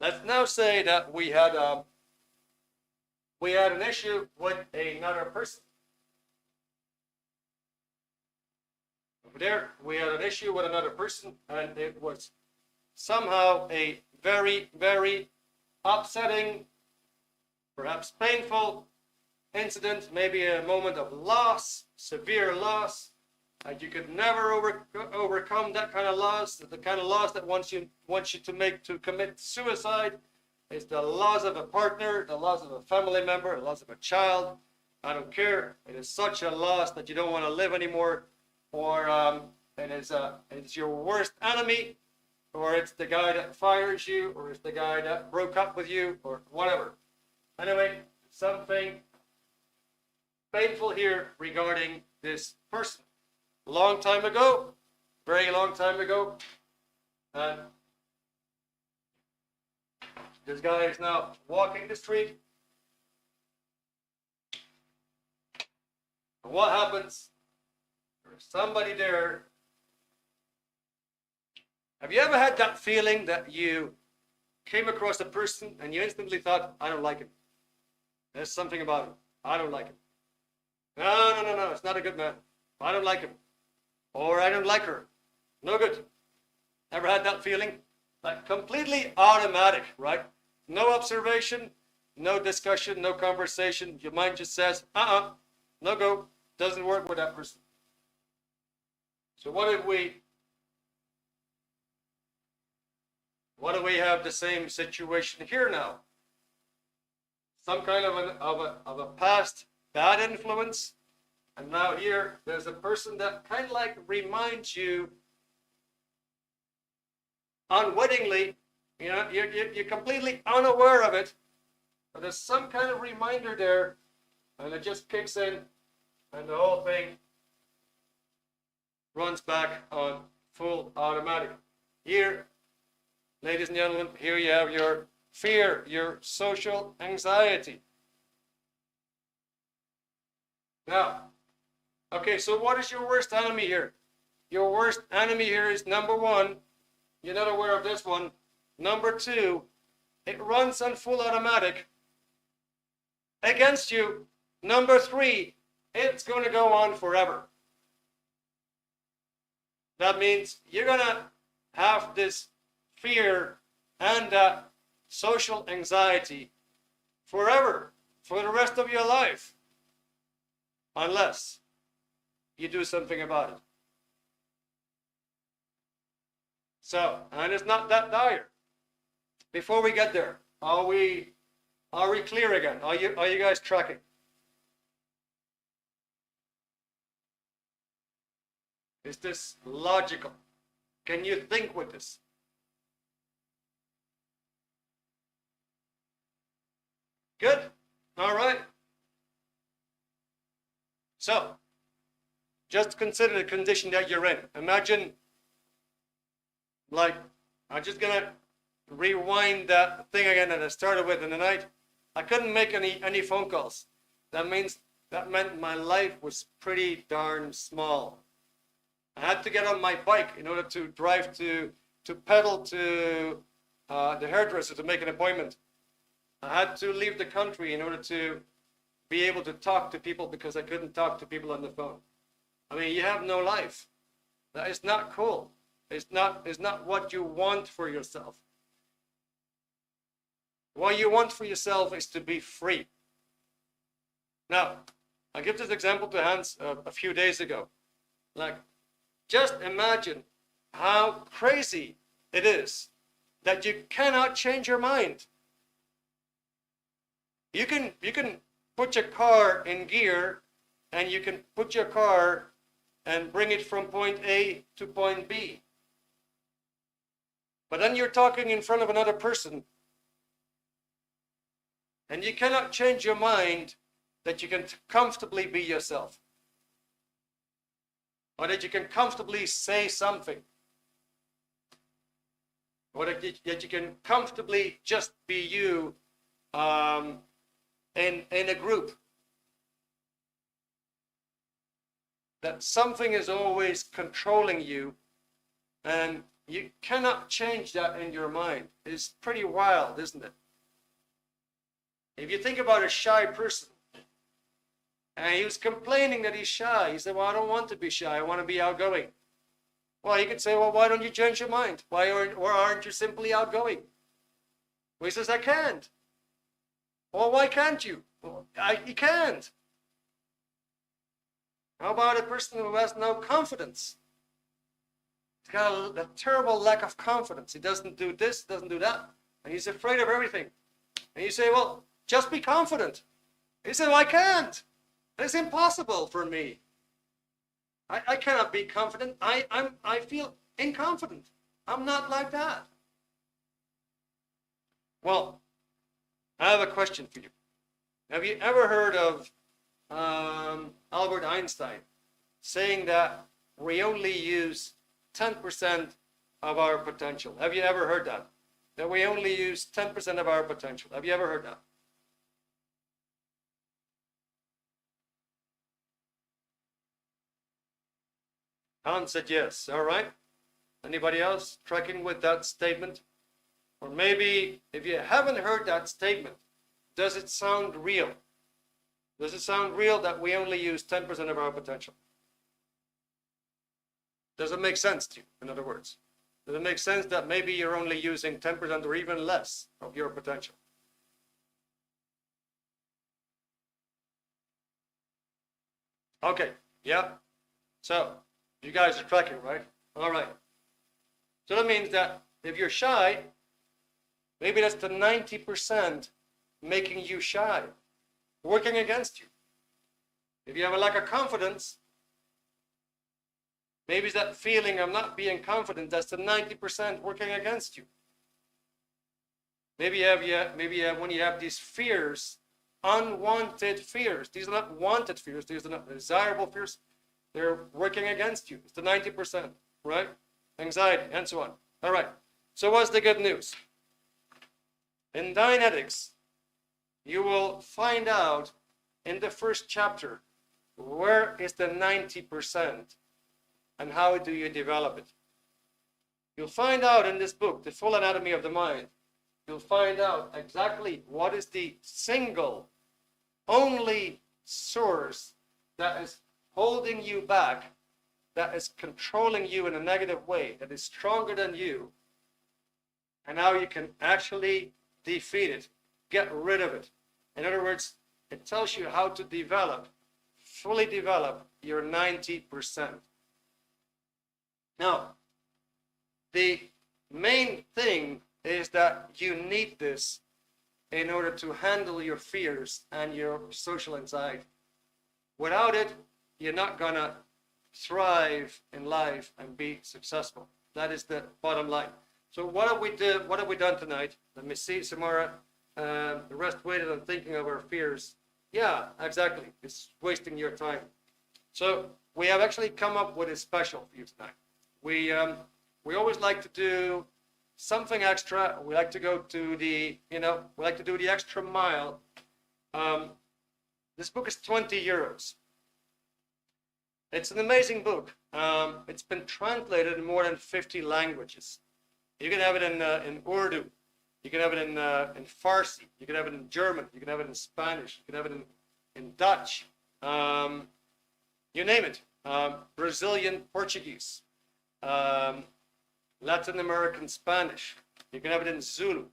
Let's now say that we had an issue with another person. Over there, we had an issue with another person, and it was somehow a very upsetting, perhaps painful incident, maybe a moment of loss, severe loss. And you could never overcome that kind of loss. The kind of loss that wants you to commit suicide is the loss of a partner, the loss of a family member, the loss of a child, I don't care. It is such a loss that you don't want to live anymore, or it's your worst enemy, or it's the guy that fires you, or it's the guy that broke up with you, or whatever. Anyway, something painful here regarding this person. Long time ago, very long time ago, and this guy is now walking the street. And what happens? There's somebody there. Have you ever had that feeling that you came across a person and you instantly thought, I don't like him. There's something about him. I don't like him. No, it's not a good man. I don't like him. Or I don't like her. No good. Ever had that feeling? Like completely automatic, right? No observation, no discussion, no conversation. Your mind just says, no go. Doesn't work with that person. So what if we have the same situation here now? Some kind of a past bad influence, and now here there's a person that kind of like reminds you unwittingly, you know, you're completely unaware of it, but there's some kind of reminder there, and it just kicks in, and the whole thing runs back on full automatic. Here, ladies and gentlemen, here you have your fear, your social anxiety. Now, okay, so what is your worst enemy here? Your worst enemy here is number one, you're not aware of this one. Number two, it runs on full automatic against you. Number three, it's going to go on forever. That means you're going to have this fear and social anxiety forever, for the rest of your life, unless you do something about it. So, and it's not that dire. Before we get there, are we clear again? Are you guys tracking? Is this logical? Can you think with this? Good. All right. So, just consider the condition that you're in. Imagine, like, I'm just gonna rewind that thing again that I started with in the night. I couldn't make any phone calls. That meant my life was pretty darn small. I had to get on my bike in order to drive to pedal to the hairdresser to make an appointment. I had to leave the country in order to be able to talk to people because I couldn't talk to people on the phone. I mean, you have no life. That is not cool. It's not what you want for yourself. What you want for yourself is to be free. Now, I give this example to Hans a few days ago. Like, just imagine how crazy it is that you cannot change your mind. You can put your car in gear, and you can put your car and bring it from point A to point B. But then you're talking in front of another person, and you cannot change your mind that you can comfortably be yourself, or that you can comfortably say something, or that you can comfortably just be you in a group. That something is always controlling you, and you cannot change that in your mind. It's pretty wild, isn't it? If you think about a shy person, and he was complaining that he's shy. He said, well, I don't want to be shy. I want to be outgoing. Well, you could say, well, why don't you change your mind? Why aren't you simply outgoing? Well, he says, I can't. Well, why can't you? Well, you can't. How about a person who has no confidence? He's got a terrible lack of confidence. He doesn't do this, doesn't do that. And he's afraid of everything. And you say, well, just be confident. He said, well, I can't. It's impossible for me. I cannot be confident. I feel inconfident. I'm not like that. Well, I have a question for you. Have you ever heard of Albert Einstein saying that we only use 10% of our potential? Have you ever heard that? That we only use 10% of our potential. Have you ever heard that? Hans said yes. All right. Anybody else tracking with that statement? Or maybe if you haven't heard that statement, does it sound real? Does it sound real that we only use 10% of our potential? Does it make sense to you, in other words? Does it make sense that maybe you're only using 10% or even less of your potential? Okay, yeah. So, you guys are tracking, right? All right. So that means that if you're shy, maybe that's the 90% making you shy, working against you. If you have a lack of confidence, maybe it's that feeling of not being confident, that's the 90% working against you. Maybe when you have these fears, unwanted fears, these are not wanted fears, these are not desirable fears, they're working against you. It's the 90%, right? Anxiety, and so on. All right. So what's the good news? In Dianetics, you will find out in the first chapter where is the 90% and how do you develop it. You'll find out in this book, The Full Anatomy of the Mind, you'll find out exactly what is the single, only source that is holding you back, that is controlling you in a negative way, that is stronger than you, and how you can actually defeat it, get rid of it. In other words, it tells you how to develop, fully develop your 90%. Now, the main thing is that you need this in order to handle your fears and your social anxiety. Without it, you're not gonna thrive in life and be successful. That is the bottom line. So what have we done tonight? Let me see, Samara. The rest waited on thinking of our fears. Yeah, exactly. It's wasting your time. So we have actually come up with a special for you tonight. We always like to do something extra. We like to go to the, we like to do the extra mile. This book is 20 euros. It's an amazing book. It's been translated in more than 50 languages. You can have it in Urdu. You can have it in Farsi. You can have it in German. You can have it in Spanish. You can have it in Dutch. You name it. Brazilian Portuguese. Latin American Spanish. You can have it in Zulu.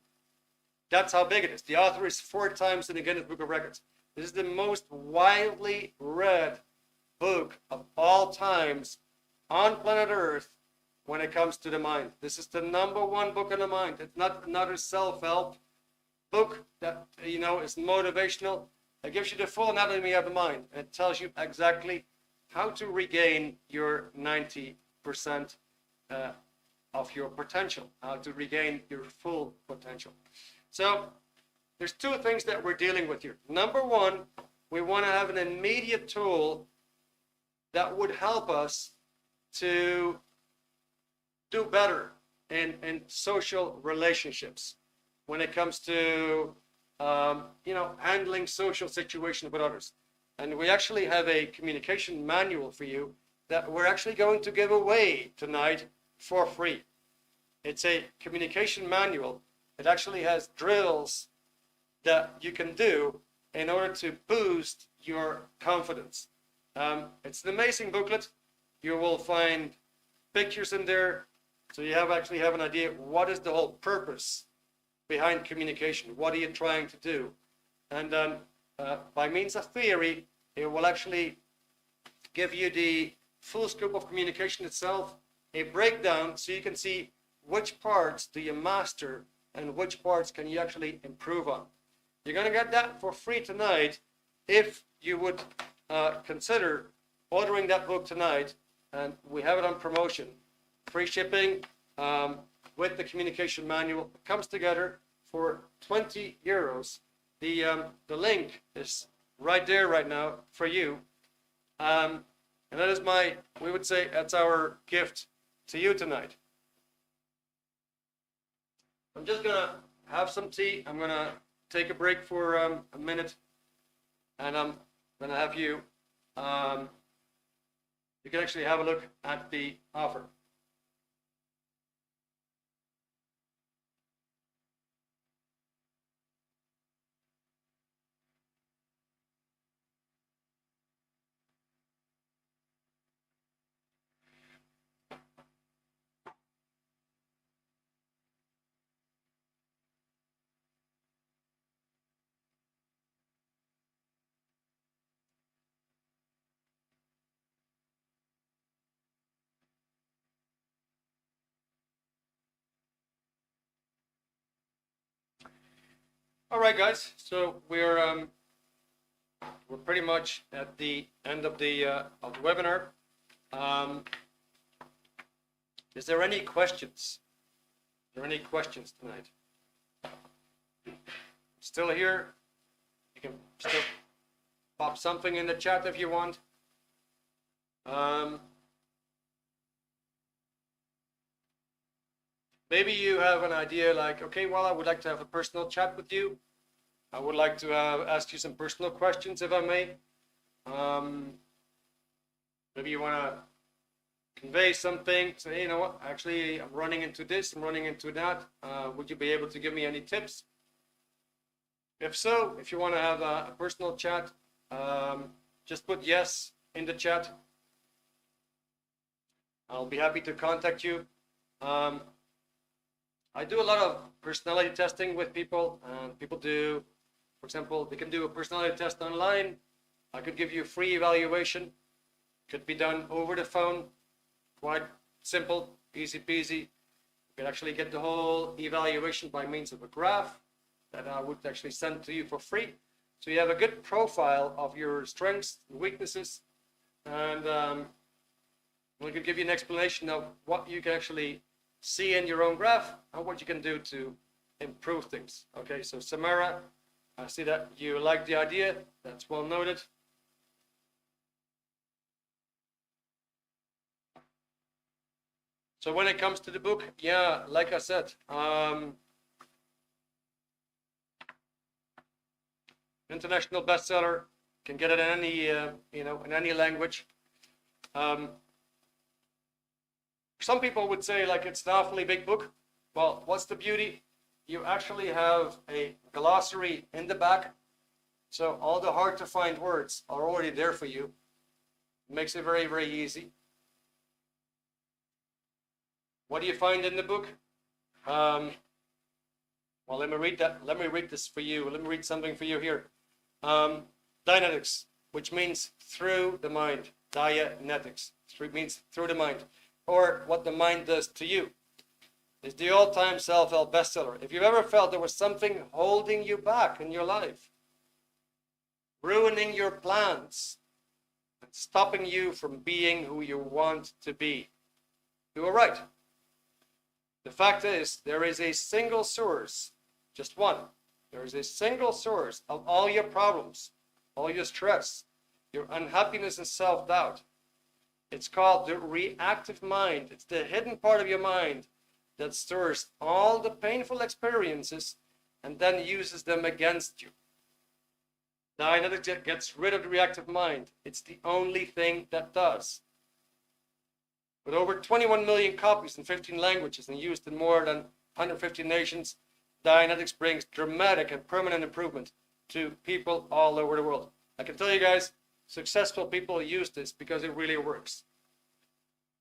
That's how big it is. The author is 4 times in the Guinness Book of Records. This is the most widely read book of all times on planet Earth when it comes to the mind. This is the #1 book on the mind. It's not another self-help book that, is motivational. It gives you the full anatomy of the mind. And it tells you exactly how to regain your 90% of your potential, how to regain your full potential. So there's 2 things that we're dealing with here. #1, we want to have an immediate tool that would help us to do better in social relationships when it comes to handling social situations with others. And we actually have a communication manual for you that we're actually going to give away tonight for free. It's a communication manual. It actually has drills that you can do in order to boost your confidence. It's an amazing booklet. You will find pictures in there, so you actually have an idea what is the whole purpose behind communication. What are you trying to do? And then by means of theory, it will actually give you the full scope of communication itself, a breakdown, so you can see which parts do you master and which parts can you actually improve on. You're going to get that for free tonight if you would consider ordering that book tonight, and we have it on promotion. Free shipping with the communication manual. It comes together for 20 euros. The link is right there right now for you. And that is we would say that's our gift to you tonight. I'm just going to have some tea. I'm going to take a break for a minute. And I'm going to have you, you can actually have a look at the offer. All right, guys. So we're pretty much at the end of the webinar. Is there any questions? Are there any questions tonight? Still here? You can still pop something in the chat if you want. Maybe you have an idea like, okay, well, I would like to have a personal chat with you. I would like to ask you some personal questions, if I may. Maybe you want to convey something, say, hey, you know what, actually, I'm running into this, I'm running into that. Would you be able to give me any tips? If so, if you want to have a personal chat, just put yes in the chat. I'll be happy to contact you. I do a lot of personality testing with people, and people do, for example, they can do a personality test online. I could give you a free evaluation. Could be done over the phone, quite simple, easy peasy. You can actually get the whole evaluation by means of a graph that I would actually send to you for free. So you have a good profile of your strengths and weaknesses, and we could give you an explanation of what you can actually see in your own graph and what you can do to improve things. Okay, so Samara, I see that you like the idea. That's well noted. So when it comes to the book, yeah, like I said, international bestseller, can get it in any, in any language. Some people would say like it's an awfully big book. Well, what's the beauty? You actually have a glossary in the back. So all the hard to find words are already there for you. It makes it very, very easy. What do you find in the book? Well, let me read that. Let me read this for you. Let me read something for you here. Dianetics, which means through the mind. Dianetics means through the mind, or what the mind does to you. Is the all-time self-help bestseller. If you've ever felt there was something holding you back in your life, ruining your plans, and stopping you from being who you want to be, you are right. The fact is, there is a single source, just one. There is a single source of all your problems, all your stress, your unhappiness and self-doubt. It's called the reactive mind. It's the hidden part of your mind that stores all the painful experiences and then uses them against you. Dianetics gets rid of the reactive mind. It's the only thing that does. With over 21 million copies in 15 languages and used in more than 150 nations, Dianetics brings dramatic and permanent improvement to people all over the world. I can tell you guys, successful people use this because it really works.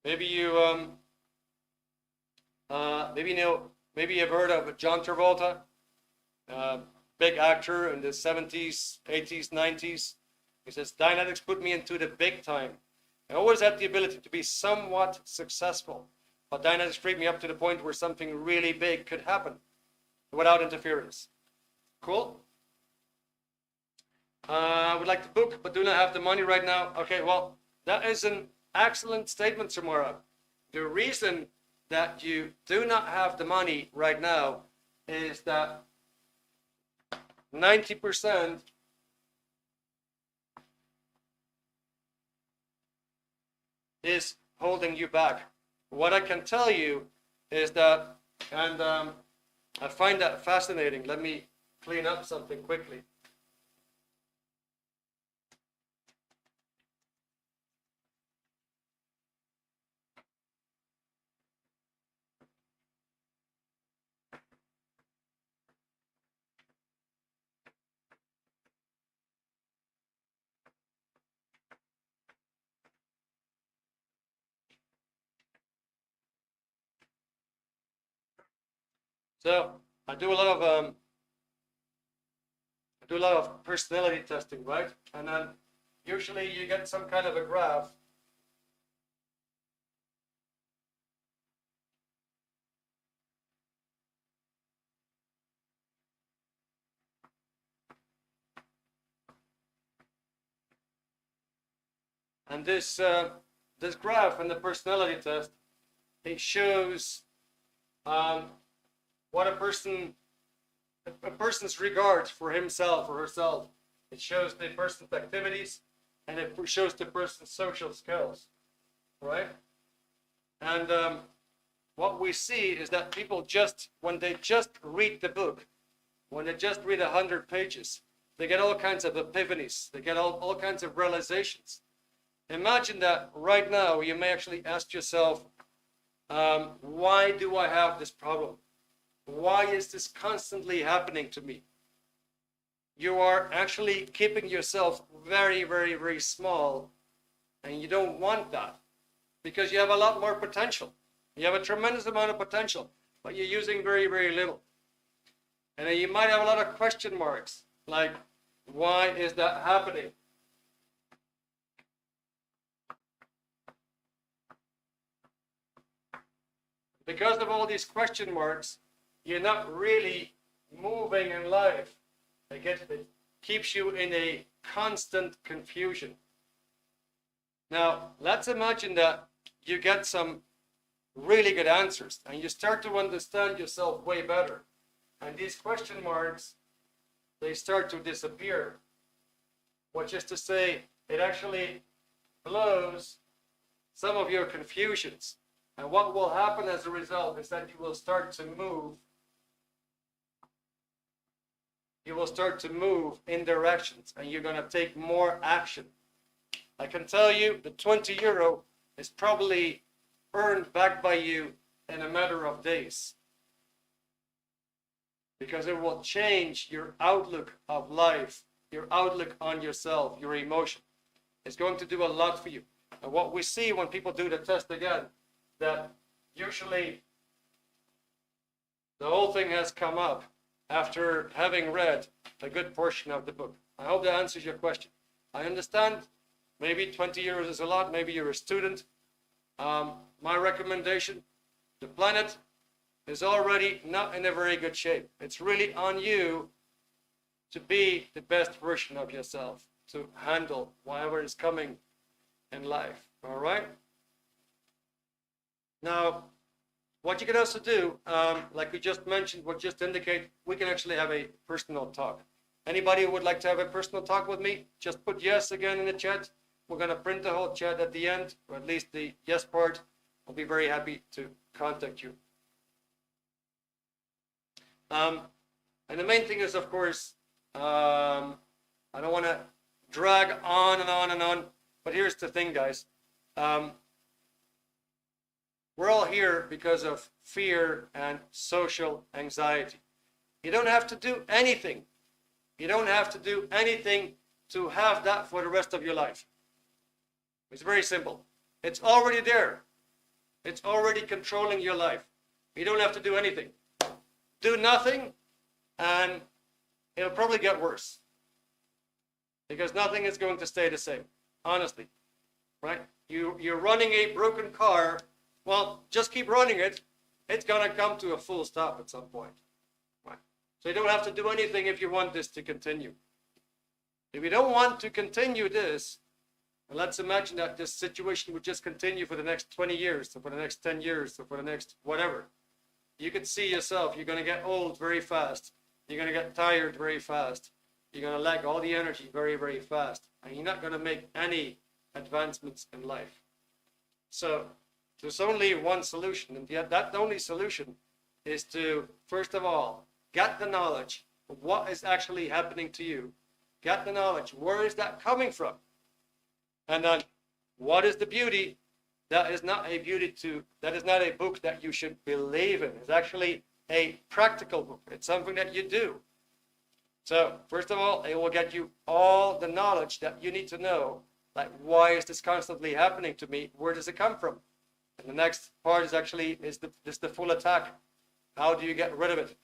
Maybe you, maybe you've heard of John Travolta, big actor in the 70s, 80s, 90s. He says, Dianetics put me into the big time. I always had the ability to be somewhat successful, but Dianetics freed me up to the point where something really big could happen without interference. Cool? I would like to book, but do not have the money right now. Okay, well, that is an excellent statement, Samara. The reason that you do not have the money right now is that 90% is holding you back. What I can tell you is that, and I find that fascinating. Let me clean up something quickly. So I do a lot of personality testing, right? And then usually you get some kind of a graph. And this graph in the personality test, it shows what a person's regard for himself or herself. It shows the person's activities, and it shows the person's social skills, right? And what we see is that people when they just read the book, when they just read 100 pages, they get all kinds of epiphanies. They get all kinds of realizations. Imagine that right now you may actually ask yourself, why do I have this problem? Why is this constantly happening to me? You are actually keeping yourself very, very, very small, and you don't want that because you have a lot more potential. You have a tremendous amount of potential, but you're using very, very little. And then you might have a lot of question marks, like, why is that happening? Because of all these question marks, you're not really moving in life. It keeps you in a constant confusion. Now, let's imagine that you get some really good answers and you start to understand yourself way better. And these question marks, they start to disappear. Which is to say, it actually blows some of your confusions. And what will happen as a result is that you will start to move. You will start to move in directions, and you're going to take more action. I can tell you the 20 euro is probably earned back by you in a matter of days. Because it will change your outlook of life, your outlook on yourself, your emotion. It's going to do a lot for you. And what we see when people do the test again, that usually the whole thing has come up after having read a good portion of the book. I hope that answers your question. I understand maybe 20 euros is a lot, maybe you're a student. My recommendation, the planet is already not in a very good shape. It's really on you to be the best version of yourself, to handle whatever is coming in life, all right? Now, what you can also do, like we just mentioned, we'll just indicate, we can actually have a personal talk. Anybody who would like to have a personal talk with me, just put yes again in the chat. We're going to print the whole chat at the end, or at least the yes part. I'll be very happy to contact you. And the main thing is, of course, I don't want to drag on and on and on, but here's the thing, guys. We're all here because of fear and social anxiety. You don't have to do anything. You don't have to do anything to have that for the rest of your life. It's very simple. It's already there. It's already controlling your life. You don't have to do anything. Do nothing, and it'll probably get worse. Because nothing is going to stay the same, honestly. Right? You're running a broken car. Well, just keep running it. It's going to come to a full stop at some point. Right? So you don't have to do anything if you want this to continue. If you don't want to continue this, and let's imagine that this situation would just continue for the next 20 years, or for the next 10 years, or for the next whatever. You could see yourself, you're going to get old very fast. You're going to get tired very fast. You're going to lack all the energy very, very fast. And you're not going to make any advancements in life. So there's only one solution. And that only solution is to, first of all, get the knowledge of what is actually happening to you. Get the knowledge. Where is that coming from? And then, what is the beauty? That is not a book that you should believe in. It's actually a practical book. It's something that you do. So, first of all, it will get you all the knowledge that you need to know. Like, why is this constantly happening to me? Where does it come from? And the next part is actually the full attack. How do you get rid of it?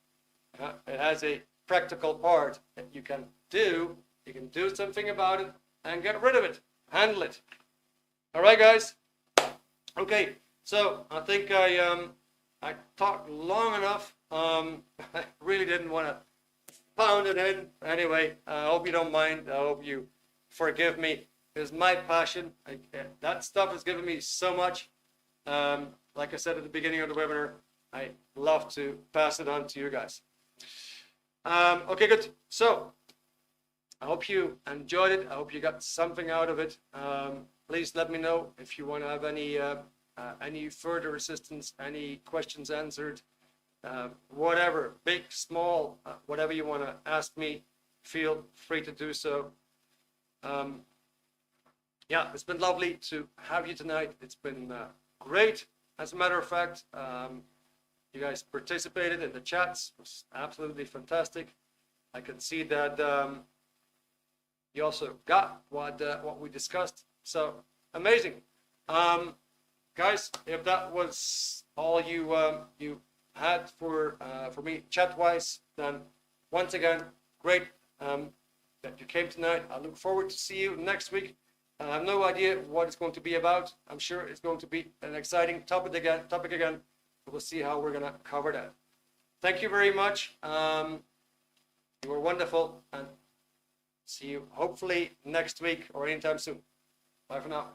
It has a practical part that you can do. You can do something about it and get rid of it. Handle it. All right, guys. Okay, so I think I talked long enough. I really didn't want to pound it in. Anyway, I hope you don't mind. I hope you forgive me. It's my passion. That stuff has given me so much. Like I said at the beginning of the webinar, I love to pass it on to you guys. Okay, good. So I hope you enjoyed it. I hope you got something out of it. Please let me know if you want to have any further assistance, any questions answered, whatever, big, small, whatever you want to ask me, feel free to do so. Yeah, it's been lovely to have you tonight. It's been great. As a matter of fact, you guys participated in the chats. It was absolutely fantastic. I can see that you also got what we discussed. So amazing. Guys, if that was all you had for me chat-wise, then once again, great that you came tonight. I look forward to see you next week. I have no idea what it's going to be about. I'm sure it's going to be an exciting topic again. We'll see how we're going to cover that. Thank you very much. You were wonderful, and see you hopefully next week or anytime soon. Bye for now.